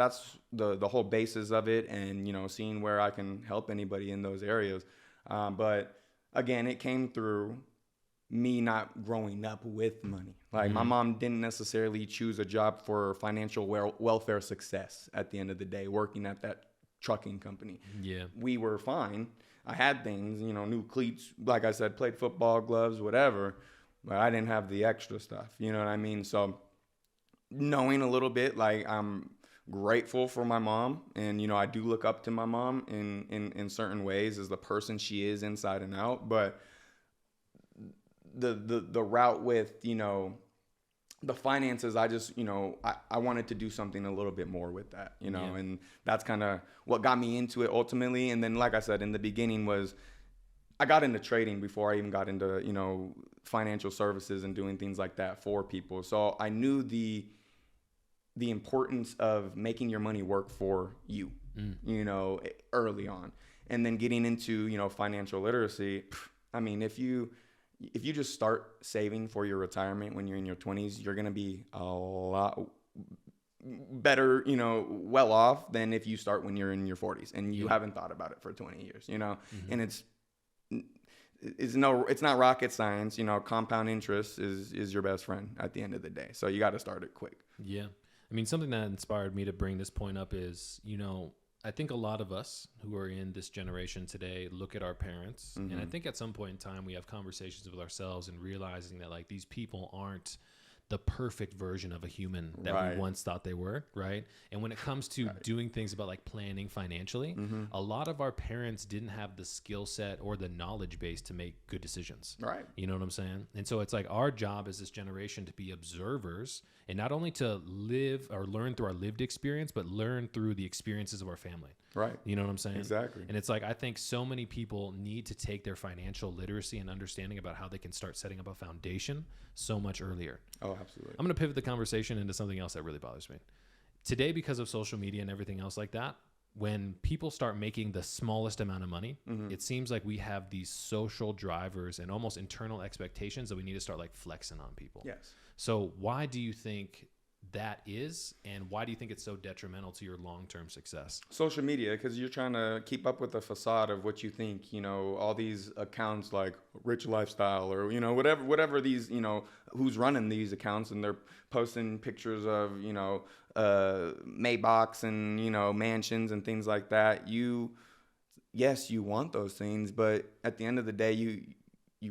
the whole basis of it, and, seeing where I can help anybody in those areas. But again, it came through me not growing up with money. Like, my mom didn't necessarily choose a job for financial welfare success at the end of the day, working at that trucking company. Yeah. We were fine. I had things, new cleats, like I said, played football, gloves, whatever, but I didn't have the extra stuff. You know what I mean? So knowing a little bit, like, I'm grateful for my mom, and, I do look up to my mom in certain ways as the person she is inside and out. But the route with, the finances, I just, I wanted to do something a little bit more with that, and that's kind of what got me into it ultimately. And then, like I said, in the beginning I got into trading before I even got into, financial services and doing things like that for people. So I knew the importance of making your money work for you, early on. And then getting into, financial literacy. I mean, if you just start saving for your retirement when you're in your 20s, you're going to be a lot better, well off than if you start when you're in your 40s and you haven't thought about it for 20 years, and it's not rocket science, compound interest is your best friend at the end of the day. So you got to start it quick. Yeah. I mean, something that inspired me to bring this point up is, I think a lot of us who are in this generation today look at our parents, and I think at some point in time we have conversations with ourselves and realizing that like these people aren't the perfect version of a human that we once thought they were, right? And when it comes to doing things about like planning financially, a lot of our parents didn't have the skill set or the knowledge base to make good decisions. Right. You know what I'm saying? And so it's like our job as this generation to be observers and not only to live or learn through our lived experience, but learn through the experiences of our family. Right. You know what I'm saying? Exactly. And it's like, I think so many people need to take their financial literacy and understanding about how they can start setting up a foundation so much earlier. Oh, absolutely. I'm going to pivot the conversation into something else that really bothers me. Today, because of social media and everything else like that, when people start making the smallest amount of money, it seems like we have these social drivers and almost internal expectations that we need to start like flexing on people. Yes. So why do you think that is, and why do you think it's so detrimental to your long-term success? Social media, because you're trying to keep up with the facade of what you think, all these accounts like Rich Lifestyle or, whatever these, who's running these accounts, and they're posting pictures of, Maybachs and, mansions and things like that. Yes, you want those things, but at the end of the day, you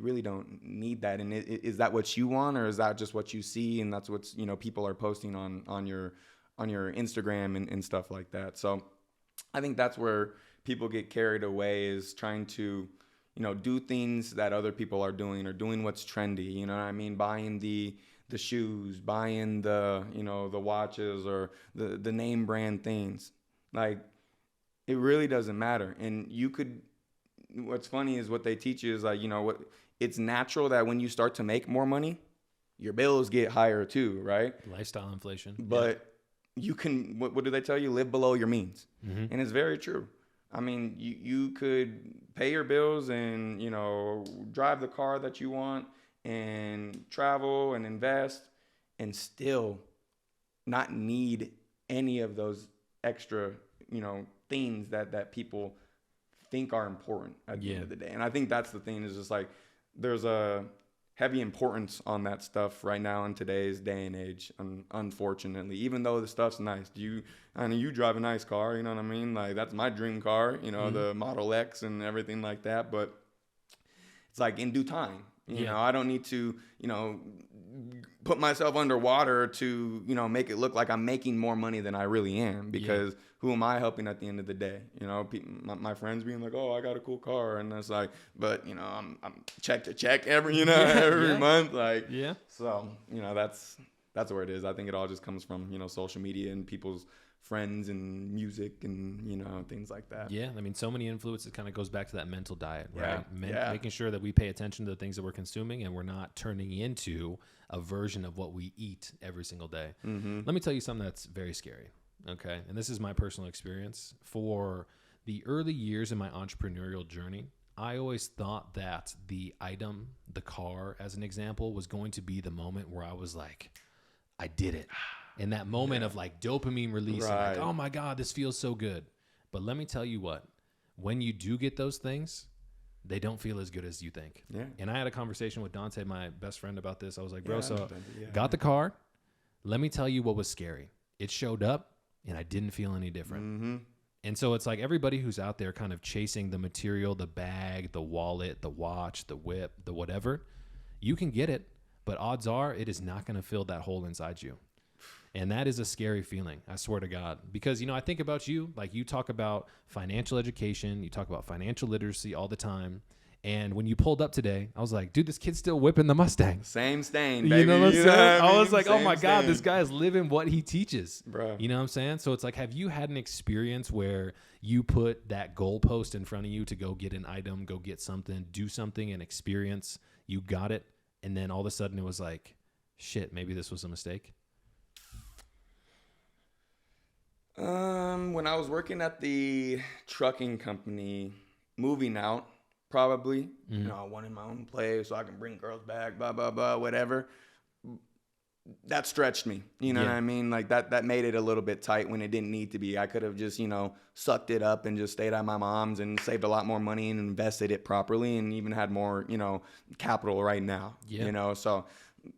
really don't need that. And is that what you want, or is that just what you see and that's what's people are posting on your Instagram and stuff like that? So I think that's where people get carried away, is trying to do things that other people are doing, or doing what's trendy, you know what I mean? Buying the shoes, buying the the watches, or the name brand things. Like, it really doesn't matter. And what's funny is what they teach you is like, it's natural that when you start to make more money, your bills get higher too, right? Lifestyle inflation. But you can, what do they tell you? Live below your means. And it's very true. I mean, you could pay your bills and, drive the car that you want and travel and invest and still not need any of those extra, things that people think are important at the end of the day. And I think that's the thing, is just like, there's a heavy importance on that stuff right now in today's day and age, unfortunately, even though the stuff's nice. You drive a nice car, you know what I mean? Like, that's my dream car, the Model X and everything like that. But it's like, in due time, I don't need to, put myself underwater to, make it look like I'm making more money than I really am, because who am I helping at the end of the day? My friends being like, oh, I got a cool car. And it's like, but, I'm check to check every month. Like, so, that's where it is. I think it all just comes from, social media and people's friends and music and, things like that. Yeah. I mean, so many influences kind of goes back to that mental diet, right? Making sure that we pay attention to the things that we're consuming and we're not turning into a version of what we eat every single day. Let me tell you something that's very scary. Okay. And this is my personal experience. For the early years in my entrepreneurial journey, I always thought that the item, the car, as an example, was going to be the moment where I was like, I did it. And that moment of like dopamine release, like, oh my God, this feels so good. But let me tell you what, when you do get those things, they don't feel as good as you think. Yeah. And I had a conversation with Dante, my best friend, about this. I was like, bro, got the car. Let me tell you what was scary. It showed up and I didn't feel any different. And so it's like, everybody who's out there kind of chasing the material, the bag, the wallet, the watch, the whip, the whatever, you can get it, but odds are it is not going to fill that hole inside you. And that is a scary feeling, I swear to God. Because, I think about you, like, you talk about financial education, you talk about financial literacy all the time. And when you pulled up today, I was like, dude, this kid's still whipping the Mustang. Same stain, baby. You know what I'm saying? I was like, oh Same my God, stain. this guy is living what he teaches. Bro. You know what I'm saying? So it's like, have you had an experience where you put that goalpost in front of you to go get an item, go get something, do something, and experience, you got it, and then all of a sudden it was like, shit, maybe this was a mistake? When I was working at the trucking company, moving out, probably, you know, I wanted my own place so I can bring girls back, blah, blah, blah, whatever. That stretched me, you know what I mean? Like that made it a little bit tight when it didn't need to be. I could have just, you know, sucked it up and just stayed at my mom's and saved a lot more money and invested it properly and even had more, you know, capital right now, you know? So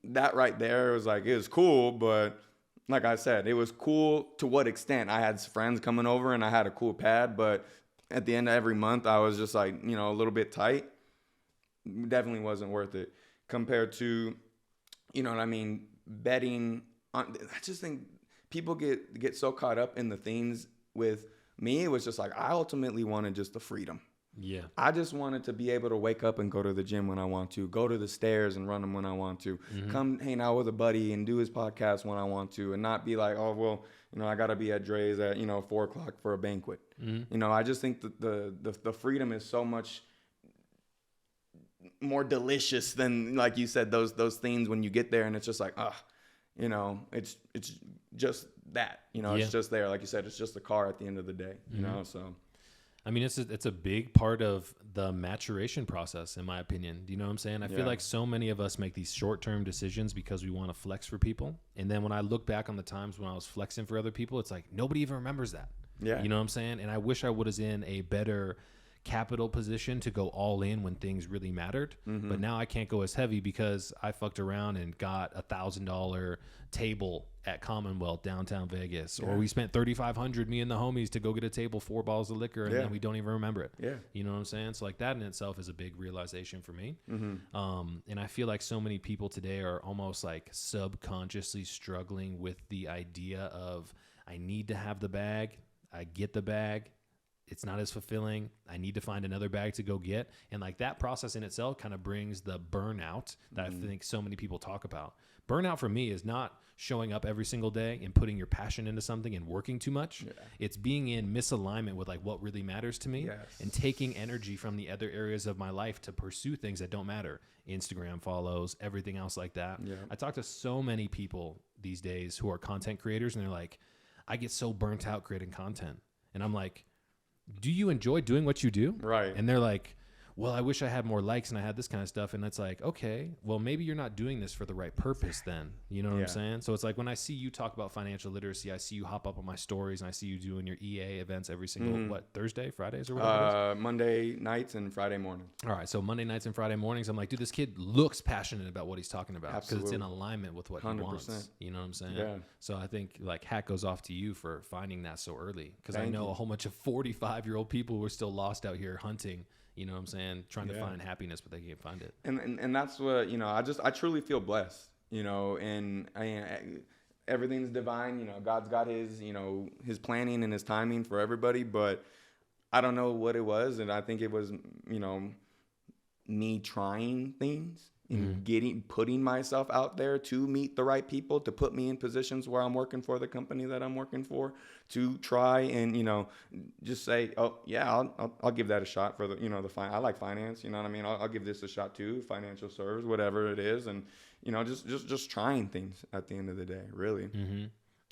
that right there was like, it was cool, but like I said, it was cool to what extent. I had friends coming over and I had a cool pad, but at the end of every month, I was just like, you know, a little bit tight. Definitely wasn't worth it compared to, you know what I mean, betting on. I just think people get so caught up in the things. With me, it was just like, I ultimately wanted just the freedom. Yeah. I just wanted to be able to wake up and go to the gym when I want to, go to the stairs and run them when I want to, come hang out with a buddy and do his podcast when I want to, and not be like, oh, well, you know, I got to be at Dre's at, you know, 4:00 for a banquet. You know, I just think that the freedom is so much more delicious than, like you said, those things when you get there and it's just like, you know, it's just that, you know, it's just there. Like you said, it's just a car at the end of the day, you know, so. I mean, it's a big part of the maturation process, in my opinion. Do you know what I'm saying? I feel like so many of us make these short-term decisions because we want to flex for people. And then when I look back on the times when I was flexing for other people, it's like nobody even remembers that. Yeah. You know what I'm saying? And I wish I was in a better capital position to go all in when things really mattered. But now I can't go as heavy because I fucked around and got $1,000 table at Commonwealth downtown Vegas, or we spent $3,500, me and the homies, to go get a table, 4 bottles of liquor, and then we don't even remember it. You know what I'm saying? So like that in itself is a big realization for me. And I feel like so many people today are almost like subconsciously struggling with the idea of, I need to have the bag, I get the bag, it's not as fulfilling, I need to find another bag to go get. And like that process in itself kind of brings the burnout that I think so many people talk about. Burnout for me is not showing up every single day and putting your passion into something and working too much. It's being in misalignment with like what really matters to me and taking energy from the other areas of my life to pursue things that don't matter. Instagram follows, everything else like that. I talk to so many people these days who are content creators, and they're like, I get so burnt out creating content. And I'm like, do you enjoy doing what you do? Right. And they're like, well, I wish I had more likes and I had this kind of stuff. And it's like, okay, well, maybe you're not doing this for the right purpose then. You know what I'm saying? So it's like when I see you talk about financial literacy, I see you hop up on my stories, and I see you doing your EA events every single, Thursday, Fridays, or whatever? Monday nights and Friday morning. All right. So Monday nights and Friday mornings, I'm like, dude, this kid looks passionate about what he's talking about because it's in alignment with what 100%. He wants. You know what I'm saying? Yeah. So I think like hat goes off to you for finding that so early, because I know a whole bunch of 45-year-old people who are still lost out here hunting. You know what I'm saying? Trying to find happiness, but they can't find it. And that's what, you know, I truly feel blessed, you know, and everything's divine. You know, God's got his, you know, his planning and his timing for everybody, but I don't know what it was. And I think it was, you know, me trying things and putting myself out there to meet the right people, to put me in positions where I'm working for the company that I'm working for, to try and, you know, just say, oh yeah, I'll give that a shot for the, you know, I like finance, you know what I mean? I'll give this a shot too, financial service, whatever it is. And, you know, just trying things at the end of the day, really.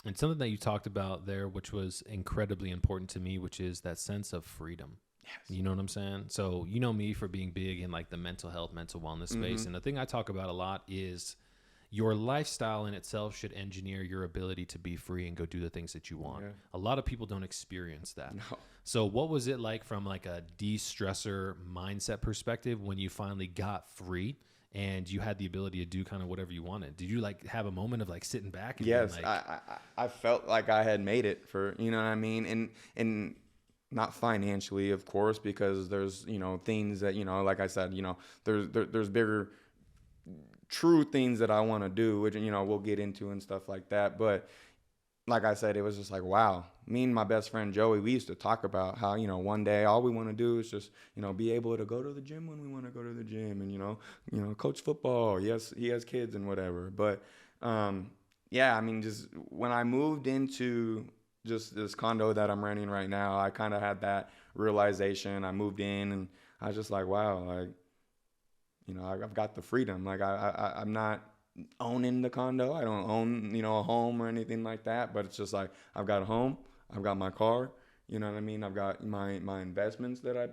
And something that you talked about there, which was incredibly important to me, which is that sense of freedom. Yes. You know what I'm saying? So you know me for being big in like the mental health, mental wellness space. And the thing I talk about a lot is your lifestyle in itself should engineer your ability to be free and go do the things that you want. A lot of people don't experience that. No. So what was it like from like a de-stressor mindset perspective when you finally got free and you had the ability to do kind of whatever you wanted? Did you like have a moment of like sitting back? And yes, being like, I felt like I had made it for, you know what I mean? And not financially, of course, because there's, you know, things that, you know, like I said, you know, there's bigger, true things that I want to do, which, you know, we'll get into and stuff like that. But like I said, it was just like, wow. Me and my best friend Joey, we used to talk about how, one day all we want to do is just, be able to go to the gym when we want to go to the gym and, coach football. Yes, he has kids and whatever. But, yeah, I mean, just when I moved into just this condo that I'm renting right now, I kind of had that realization. I moved in and I was just like, wow, like, I've got the freedom. Like I'm not owning the condo. I don't own, a home or anything like that, but it's just like, I've got a home, I've got my car, you know what I mean? I've got my investments that I,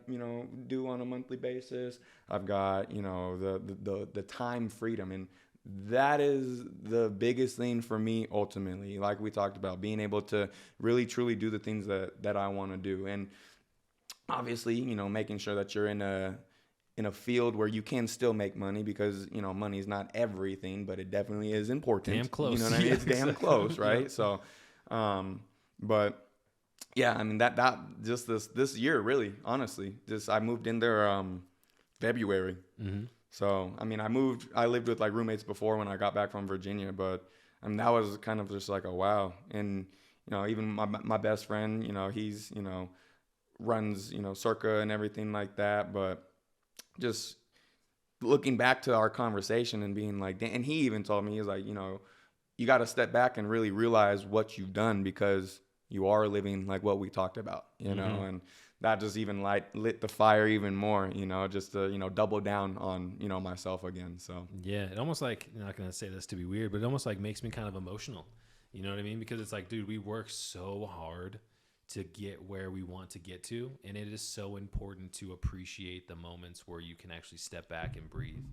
do on a monthly basis. I've got, the time freedom. And that is the biggest thing for me ultimately. Like we talked about, being able to really truly do the things that I want to do. And obviously, making sure that you're in a field where you can still make money, because money is not everything, but it definitely is important. Damn close. You know what I mean? It's damn close, right? Yeah. So, but yeah, I mean that just this year, really, honestly, I moved in there February. Mm-hmm. So I mean, I lived with like roommates before when I got back from Virginia, but that was kind of just like a wow. And even my best friend, he's runs Circa and everything like that, but just looking back to our conversation and being like, and he even told me, he's like, you got to step back and really realize what you've done, because you are living like what we talked about, know, and that just even lit the fire even more, just to, double down on, myself again. So, yeah, it almost like, I'm not going to say this to be weird, but it almost like makes me kind of emotional. You know what I mean? Because it's like, dude, we work so hard to get where we want to get to, and it is so important to appreciate the moments where you can actually step back and breathe.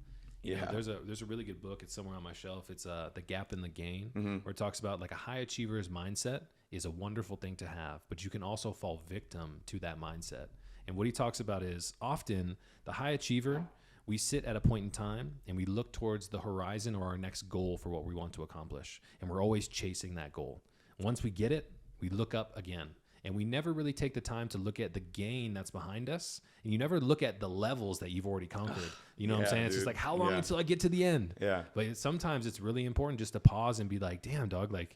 Yeah, there's a really good book. It's somewhere on my shelf. It's The Gap and the Gain, where it talks about like a high achiever's mindset is a wonderful thing to have, but you can also fall victim to that mindset. And what he talks about is often the high achiever, we sit at a point in time and we look towards the horizon or our next goal for what we want to accomplish, and we're always chasing that goal. Once we get it, we look up again. And we never really take the time to look at the gain that's behind us. And you never look at the levels that you've already conquered. You know what I'm saying? Dude. It's just like, how long until I get to the end? Yeah. But sometimes it's really important just to pause and be like, damn, dog, like,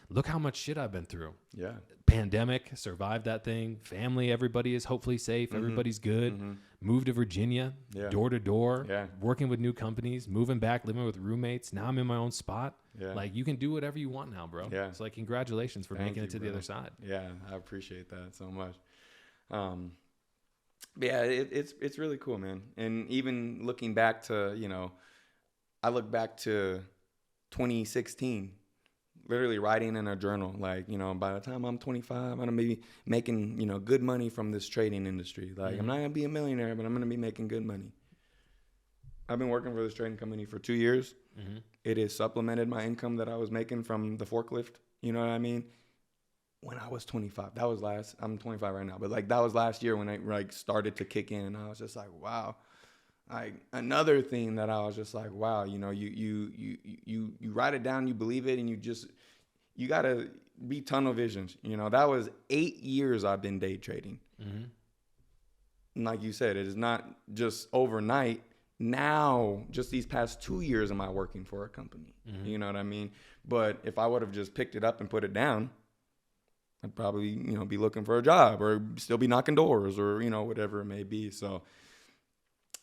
look how much shit I've been through. Yeah. Pandemic, survived that thing. Family, everybody is hopefully safe. Everybody's good. Moved to Virginia, door to door, working with new companies, moving back, living with roommates. Now I'm in my own spot. Yeah. Like, you can do whatever you want now, bro. Yeah. So, like, congratulations for making it to the other side. Yeah, I appreciate that so much. But yeah, it's really cool, man. And even looking back to, I look back to 2016, literally writing in a journal, like, by the time I'm 25, I'm going to be making, good money from this trading industry. Like, I'm not going to be a millionaire, but I'm going to be making good money. I've been working for this trading company for 2 years. It has supplemented my income that I was making from the forklift. You know what I mean? When I was 25, I'm 25 right now, but like that was last year when I like started to kick in, and I was just like, wow. Like, another thing that I was just like, wow, you write it down, you believe it, and you gotta be tunnel visions. That was 8 years I've been day trading. And like you said, it is not just overnight. Now, just these past 2 years, am I working for a company? You know what I mean? But if I would have just picked it up and put it down, I'd probably, be looking for a job or still be knocking doors or, whatever it may be. So,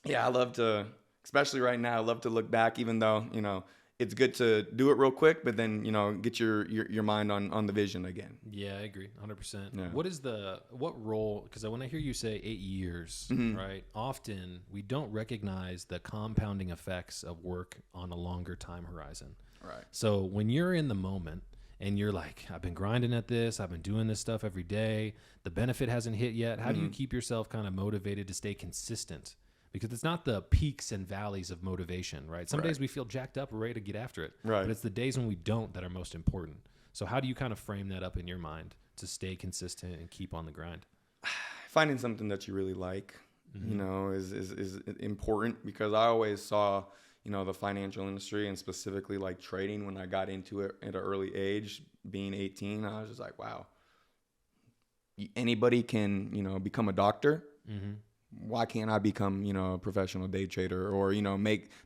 yeah, I love to, especially right now, I love to look back, even though, it's good to do it real quick, but then, get your mind on the vision again. Yeah, I agree 100%. Yeah. What role, because when I hear you say 8 years, right, often we don't recognize the compounding effects of work on a longer time horizon. Right. So when you're in the moment and you're like, I've been grinding at this, I've been doing this stuff every day, the benefit hasn't hit yet, how do you keep yourself kind of motivated to stay consistent? Because it's not the peaks and valleys of motivation, right? Some days we feel jacked up, we're ready to get after it. Right. But it's the days when we don't that are most important. So how do you kind of frame that up in your mind to stay consistent and keep on the grind? Finding something that you really like, is important, because I always saw, the financial industry and specifically like trading when I got into it at an early age, being 18, I was just like, wow, anybody can, become a doctor. why can't I become, a professional day trader, or,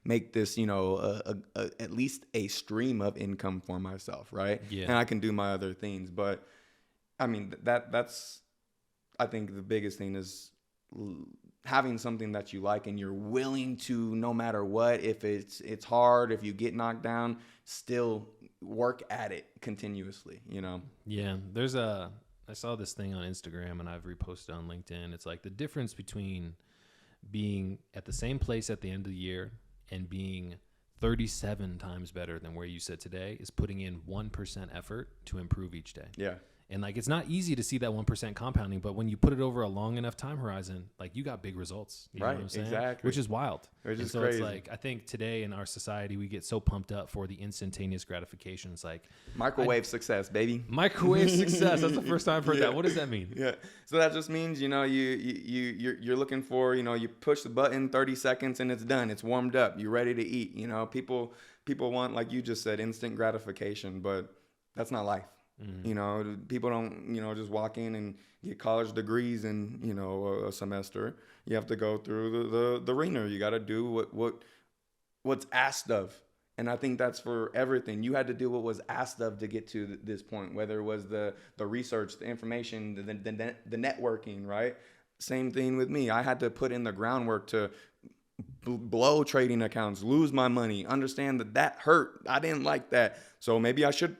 make this, at least a stream of income for myself. Right. Yeah. And I can do my other things. But I mean, that's, I think the biggest thing is having something that you like and you're willing to, no matter what, if it's hard, if you get knocked down, still work at it continuously, Yeah. I saw this thing on Instagram and I've reposted on LinkedIn. It's like the difference between being at the same place at the end of the year and being 37 times better than where you sit today is putting in 1% effort to improve each day. Yeah. And like, it's not easy to see that 1% compounding, but when you put it over a long enough time horizon, like you got big results. You know what I'm saying? Exactly. Which is wild. Which is so crazy. It's like, I think today in our society, we get so pumped up for the instantaneous gratification. It's like microwave success, baby. Microwave success. That's the first time I've heard that. What does that mean? Yeah. So that just means, you're looking for, you push the button 30 seconds and it's done. It's warmed up. You're ready to eat. People want, like you just said, instant gratification, but that's not life. Mm-hmm. People don't, just walk in and get college degrees in, a semester. You have to go through the ringer. You got to do what's asked of. And I think that's for everything. You had to do what was asked of to get to this point, whether it was the research, the information, the networking, right? Same thing with me. I had to put in the groundwork to blow trading accounts, lose my money, understand that hurt. I didn't like that. So maybe I should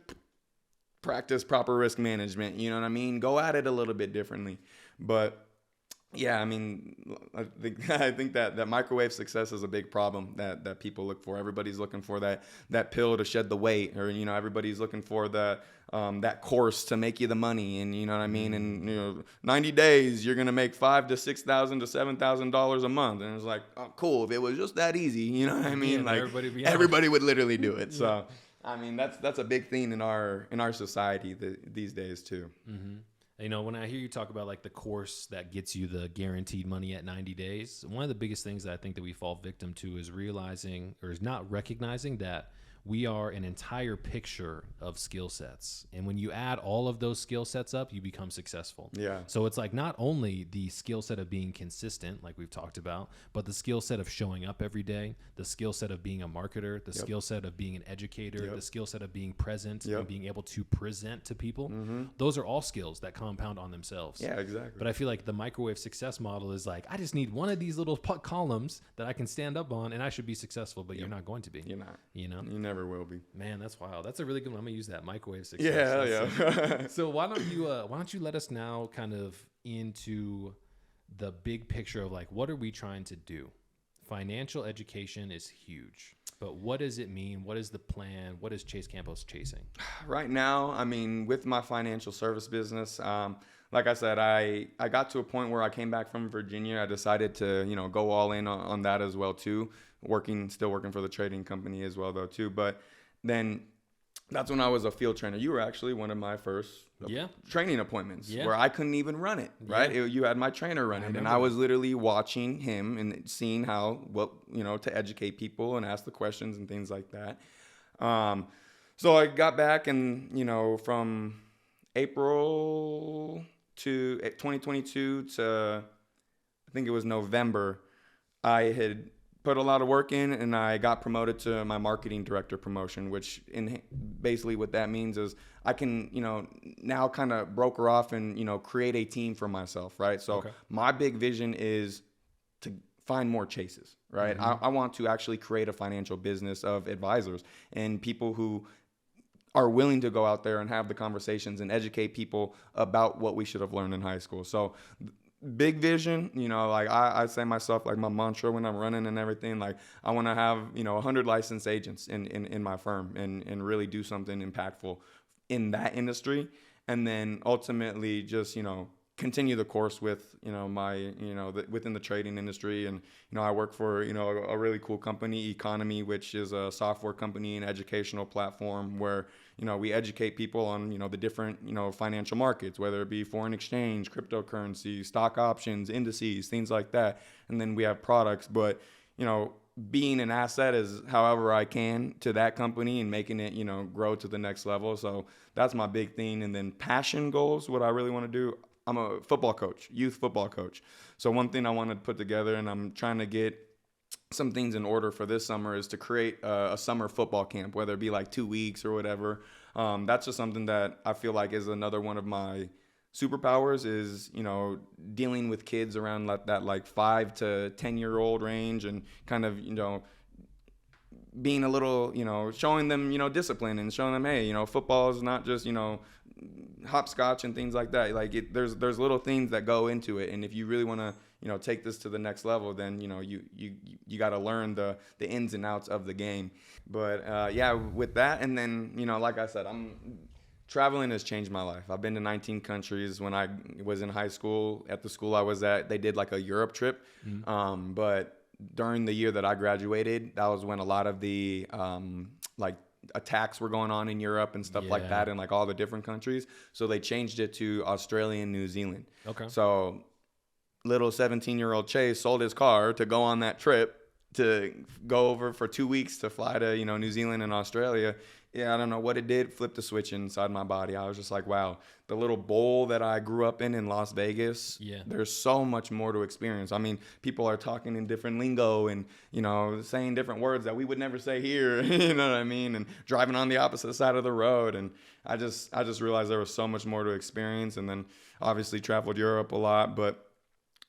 practice proper risk management, you know what I mean? Go at it a little bit differently. But yeah, I mean, I think that microwave success is a big problem that people look for. Everybody's looking for that pill to shed the weight, or, everybody's looking for that course to make you the money. And you know what I mean? And, 90 days, you're going to make $5,000 to $6,000 to $7,000 a month. And it's like, oh, cool. If it was just that easy, you know what I mean? Yeah, like everybody would literally do it. So, I mean, that's a big thing in our society these days too. Mm-hmm. When I hear you talk about like the course that gets you the guaranteed money at 90 days, one of the biggest things that I think that we fall victim to is not recognizing that we are an entire picture of skill sets. And when you add all of those skill sets up, you become successful. Yeah. So it's like not only the skill set of being consistent, like we've talked about, but the skill set of showing up every day, the skill set of being a marketer, the skill set of being an educator, the skill set of being present and being able to present to people. Mm-hmm. Those are all skills that compound on themselves. Yeah, exactly. But I feel like the microwave success model is like, I just need one of these little columns that I can stand up on and I should be successful, but you're not going to be. You're not. You never will be. Man, that's wild. That's a really good one. I'm gonna use that microwave success. Yeah. So why don't you let us now kind of into the big picture of like, what are we trying to do? Financial education is huge, but what does it mean? What is the plan? What is Chase Campos chasing? Right now, I mean, with my financial service business, like I said, I got to a point where I came back from Virginia. I decided to, go all in on that as well too. Still working for the trading company as well though too. But then that's when I was a field trainer. You were actually one of my first training appointments where I couldn't even run it, right? You had my trainer run it, and I was literally watching him and seeing to educate people and ask the questions and things like that. So I got back, and, from April to 2022 to I think it was November, I had put a lot of work in, and I got promoted to my marketing director promotion, which basically what that means is I can, now kind of broker off and, create a team for myself, right? So my big vision is to find more Chases, right? Mm-hmm. I want to actually create a financial business of advisors and people who are willing to go out there and have the conversations and educate people about what we should have learned in high school. So big vision, like I say myself, like my mantra when I'm running and everything, like I want to have, 100 licensed agents in my firm and really do something impactful in that industry. And then ultimately just, continue the course with, my, within the trading industry. And, I work for, a really cool company, Economy, which is a software company and educational platform where, we educate people on, the different, financial markets, whether it be foreign exchange, cryptocurrency, stock options, indices, things like that. And then we have products, but, being an asset is however I can to that company and making it, grow to the next level. So that's my big thing. And then passion goals, what I really want to do. I'm a football coach, youth football coach. So one thing I wanted to put together, and I'm trying to get some things in order for this summer, is to create a summer football camp, whether it be like 2 weeks or whatever. That's just something that I feel like is another one of my superpowers, is, you know, dealing with kids around that like 5 to 10-year-old range, and kind of, you know, being a little, you know, showing them, you know, discipline, and showing them, hey, you know, football is not just, you know, hopscotch and things like that. Like there's little things that go into it, and if you really want to, you know, take this to the next level, then, you know, you got to learn the ins and outs of the game. But yeah, with that, and then, you know, like I said, traveling has changed my life. I've been to 19 countries. When I was in high school, at the school I was at, they did like a Europe trip. But during the year that I graduated, that was when a lot of the like attacks were going on in Europe and stuff like that, in like all the different countries. So they changed it to Australia and New Zealand. Okay. So little 17-year-old Chase sold his car to go on that trip, to go over for 2 weeks to fly to, you know, New Zealand and Australia. Yeah, I don't know what it did, flipped the switch inside my body. I was just like, wow, the little bowl that I grew up in Las Vegas, there's so much more to experience. I mean, people are talking in different lingo and, you know, saying different words that we would never say here, you know what I mean? And driving on the opposite side of the road. And I just realized there was so much more to experience. And then obviously traveled Europe a lot. But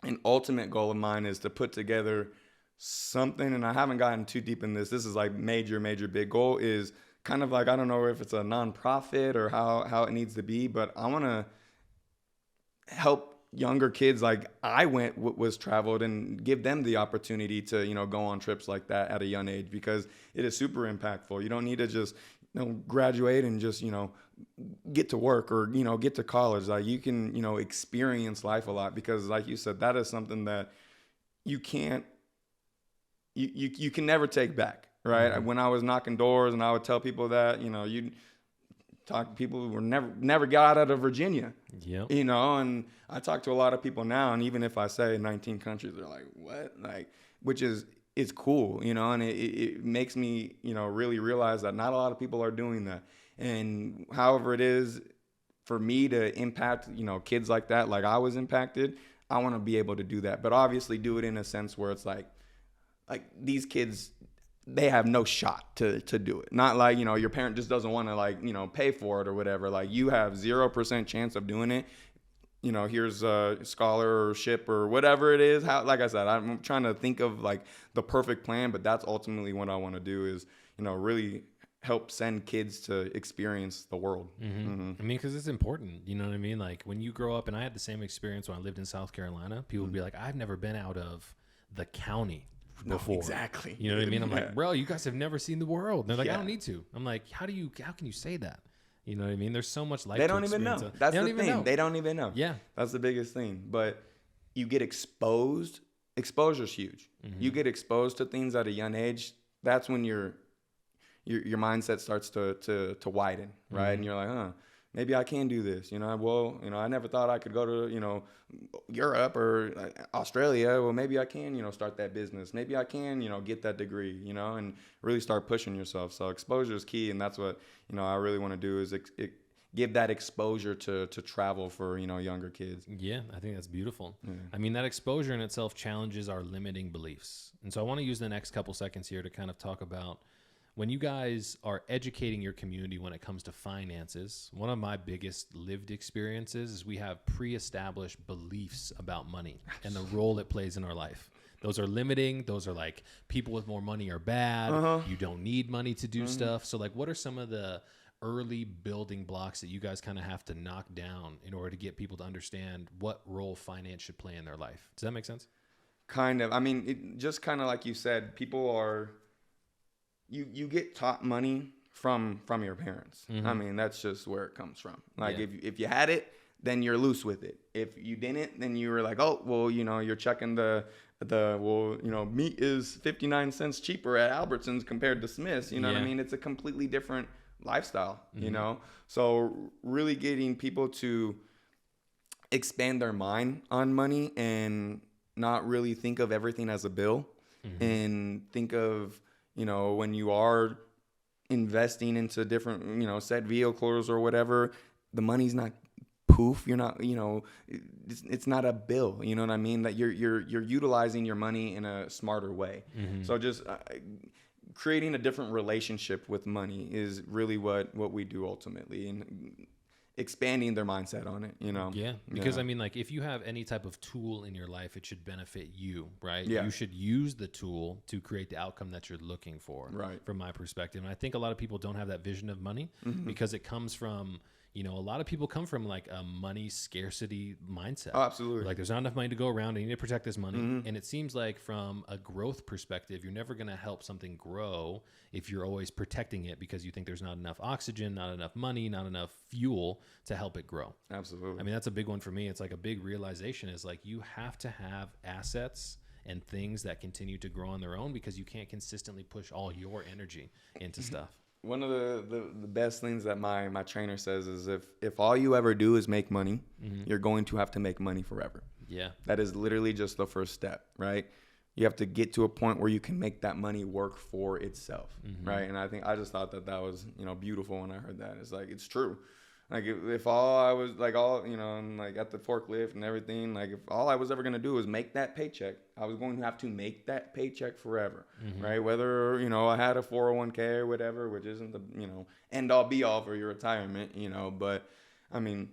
an ultimate goal of mine is to put together something, and I haven't gotten too deep in this. This is like major big goal, is kind of like, I don't know if it's a nonprofit or how it needs to be, but I want to help younger kids like I was traveled, and give them the opportunity to, you know, go on trips like that at a young age, because it is super impactful. You don't need to just, you know, graduate and just, you know, get to work or, you know, get to college. Like you can, you know, experience life a lot, because like you said, that is something that you can never take back. Right. Mm-hmm. When I was knocking doors and I would tell people that, you know, you'd talk to people who were never got out of Virginia, you know, and I talk to a lot of people now. And even if I say 19 countries, they're like, what? Like, which is cool, you know, and it makes me, you know, really realize that not a lot of people are doing that. And however it is for me to impact, you know, kids like that, like I was impacted, I want to be able to do that. But obviously do it in a sense where it's like these kids, they have no shot to do it. Not like, you know, your parent just doesn't want to, like, you know, pay for it or whatever. Like you have 0% chance of doing it. You know, here's a scholarship or whatever it is. How, like I said, I'm trying to think of like the perfect plan, but that's ultimately what I want to do, is, you know, really help send kids to experience the world. Mm-hmm. Mm-hmm. I mean, because it's important, you know what I mean? Like when you grow up, and I had the same experience when I lived in South Carolina, people would be like, I've never been out of the county before. No, exactly. You know what I mean? I'm like, bro, you guys have never seen the world. And they're like, I don't need to. I'm like, how can you say that? You know what I mean? There's so much life. They don't even know. That's the thing. They don't even know. Yeah. That's the biggest thing. But you get exposed. Exposure's huge. Mm-hmm. You get exposed to things at a young age. That's when your mindset starts to widen, right? Mm-hmm. And you're like, maybe I can do this. You know, well, you know, I never thought I could go to, you know, Europe or Australia. Well, maybe I can, you know, start that business. Maybe I can, you know, get that degree, you know, and really start pushing yourself. So exposure is key. And that's what, you know, I really want to do, is give that exposure to travel for, you know, younger kids. Yeah, I think that's beautiful. Yeah. I mean, that exposure in itself challenges our limiting beliefs. And so I want to use the next couple seconds here to kind of talk about, when you guys are educating your community when it comes to finances, one of my biggest lived experiences is we have pre-established beliefs about money and the role it plays in our life. Those are limiting. Those are like, people with more money are bad. You don't need money to do stuff. So like, what are some of the early building blocks that you guys kind of have to knock down in order to get people to understand what role finance should play in their life? Does that make sense? Kind of. I mean, just kind of like you said, people are... You get taught money from your parents. Mm-hmm. I mean, that's just where it comes from. Like if you had it, then you're loose with it. If you didn't, then you were like, oh, well, you know, you're checking well, you know, meat is 59 cents cheaper at Albertsons compared to Smith's. You know what I mean? It's a completely different lifestyle, you know? So really getting people to expand their mind on money and not really think of everything as a bill, and think of, you know, when you are investing into different, you know, set vehicles or whatever, the money's not poof. You're not, it's not a bill. You know what I mean? That you're utilizing your money in a smarter way. Mm-hmm. So just creating a different relationship with money is really what we do ultimately, and expanding their mindset on it, Yeah. Because I mean, like, if you have any type of tool in your life, it should benefit you, right? Yeah. You should use the tool to create the outcome that you're looking for, right? From my perspective. And I think a lot of people don't have that vision of money because it comes from, a lot of people come from like a money scarcity mindset. Oh, absolutely. Like, there's not enough money to go around. I need to protect this money. And it seems like from a growth perspective, you're never going to help something grow if you're always protecting it because you think there's not enough oxygen, not enough money, not enough fuel to help it grow. Absolutely. I mean, that's a big one for me. It's like a big realization is like, you have to have assets and things that continue to grow on their own because you can't consistently push all your energy into stuff. One of the best things that my trainer says is if all you ever do is make money, you're going to have to make money forever. Yeah. That is literally just the first step, right? You have to get to a point where you can make that money work for itself, right? And I just thought that was, beautiful when I heard that. It's like, it's true. Like if all I was like and like at the forklift and everything, like if all I was ever going to do was make that paycheck, I was going to have to make that paycheck forever, right? Whether, I had a 401k or whatever, which isn't the, end all be all for your retirement, but I mean,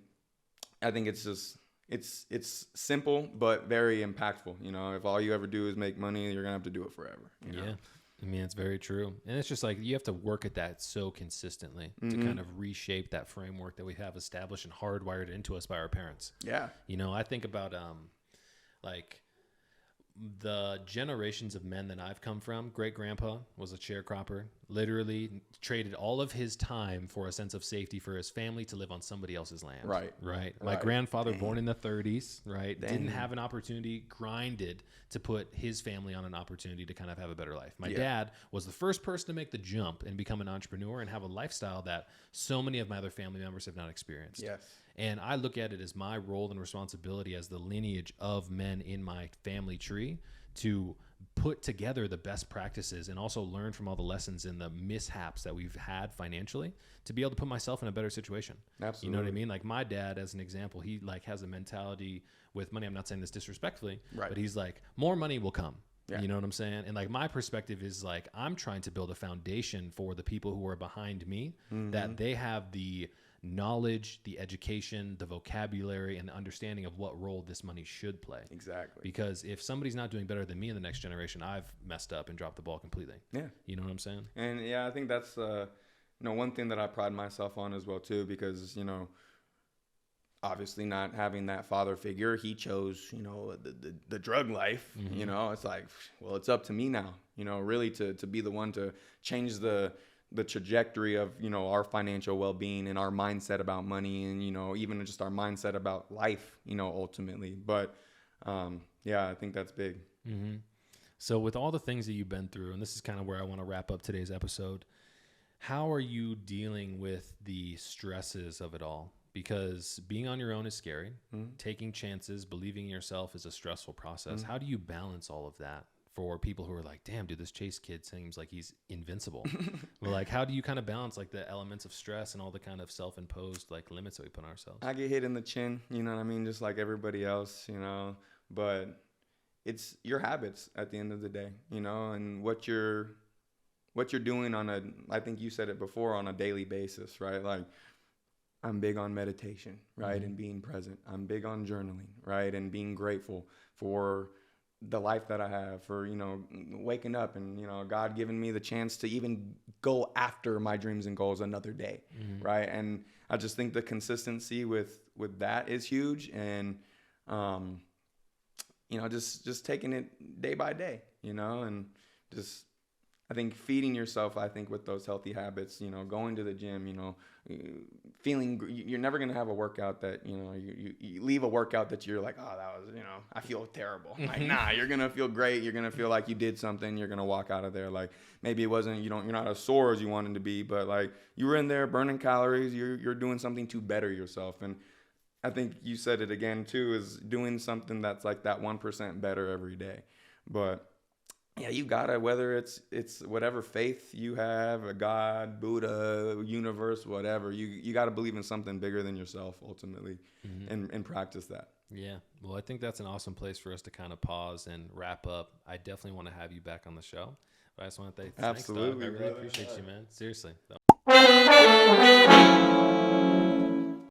I think it's just, it's simple, but very impactful. If all you ever do is make money, you're going to have to do it forever. Yeah. I mean, it's very true. And it's just like, you have to work at that so consistently to kind of reshape that framework that we have established and hardwired into us by our parents. Yeah. I think about, like the generations of men that I've come from. Great grandpa was a sharecropper, literally traded all of his time for a sense of safety for his family to live on somebody else's land. Right. My grandfather, born in the 30s, didn't have an opportunity, grinded to put his family on an opportunity to kind of have a better life. My dad was the first person to make the jump and become an entrepreneur and have a lifestyle that so many of my other family members have not experienced. Yes. And I look at it as my role and responsibility as the lineage of men in my family tree to put together the best practices and also learn from all the lessons and the mishaps that we've had financially to be able to put myself in a better situation. Absolutely. You know what I mean? Like my dad, as an example, he like has a mentality with money. I'm not saying this disrespectfully, but he's like, more money will come. Yeah. You know what I'm saying? And like my perspective is like, I'm trying to build a foundation for the people who are behind me that they have the knowledge, the education, the vocabulary, and the understanding of what role this money should play. Exactly. Because if somebody's not doing better than me in the next generation, I've messed up and dropped the ball completely. Yeah. You know what I'm saying? And yeah, I think that's one thing that I pride myself on as well too, because obviously not having that father figure, he chose the drug life. It's like, well, it's up to me now, really to be the one to change the trajectory of, our financial well-being and our mindset about money and, even just our mindset about life, ultimately. But, I think that's big. Mm-hmm. So with all the things that you've been through, and this is kind of where I want to wrap up today's episode, how are you dealing with the stresses of it all? Because being on your own is scary. Taking chances, believing in yourself is a stressful process. How do you balance all of that? For people who are like, damn, dude, this Chase kid seems like he's invincible. Well, like, how do you kind of balance like the elements of stress and all the kind of self-imposed like limits that we put on ourselves? I get hit in the chin, you know what I mean? Just like everybody else, but it's your habits at the end of the day, and what you're doing I think you said it before, on a daily basis, right? Like, I'm big on meditation, right? And being present. I'm big on journaling, right? And being grateful for the life that I have, for, waking up and, God giving me the chance to even go after my dreams and goals another day. Right. And I just think the consistency with that is huge. And, just taking it day by day, and just, I think feeding yourself, with those healthy habits, going to the gym, feeling, you're never going to have a workout that, you leave a workout that you're like, oh, that was, I feel terrible. Like, nah, you're going to feel great. You're going to feel like you did something. You're going to walk out of there. Like, maybe it wasn't, you're not as sore as you wanted to be, but like you were in there burning calories. You're doing something to better yourself. And I think you said it again too, is doing something that's like that 1% better every day. But yeah, you gotta, whether it's whatever faith you have, a God, Buddha, universe, whatever, you gotta believe in something bigger than yourself ultimately, and practice that. Yeah. Well, I think that's an awesome place for us to kind of pause and wrap up. I definitely want to have you back on the show. But I just want to thank, Absolutely, thanks, Doug. I really appreciate you, man. Seriously.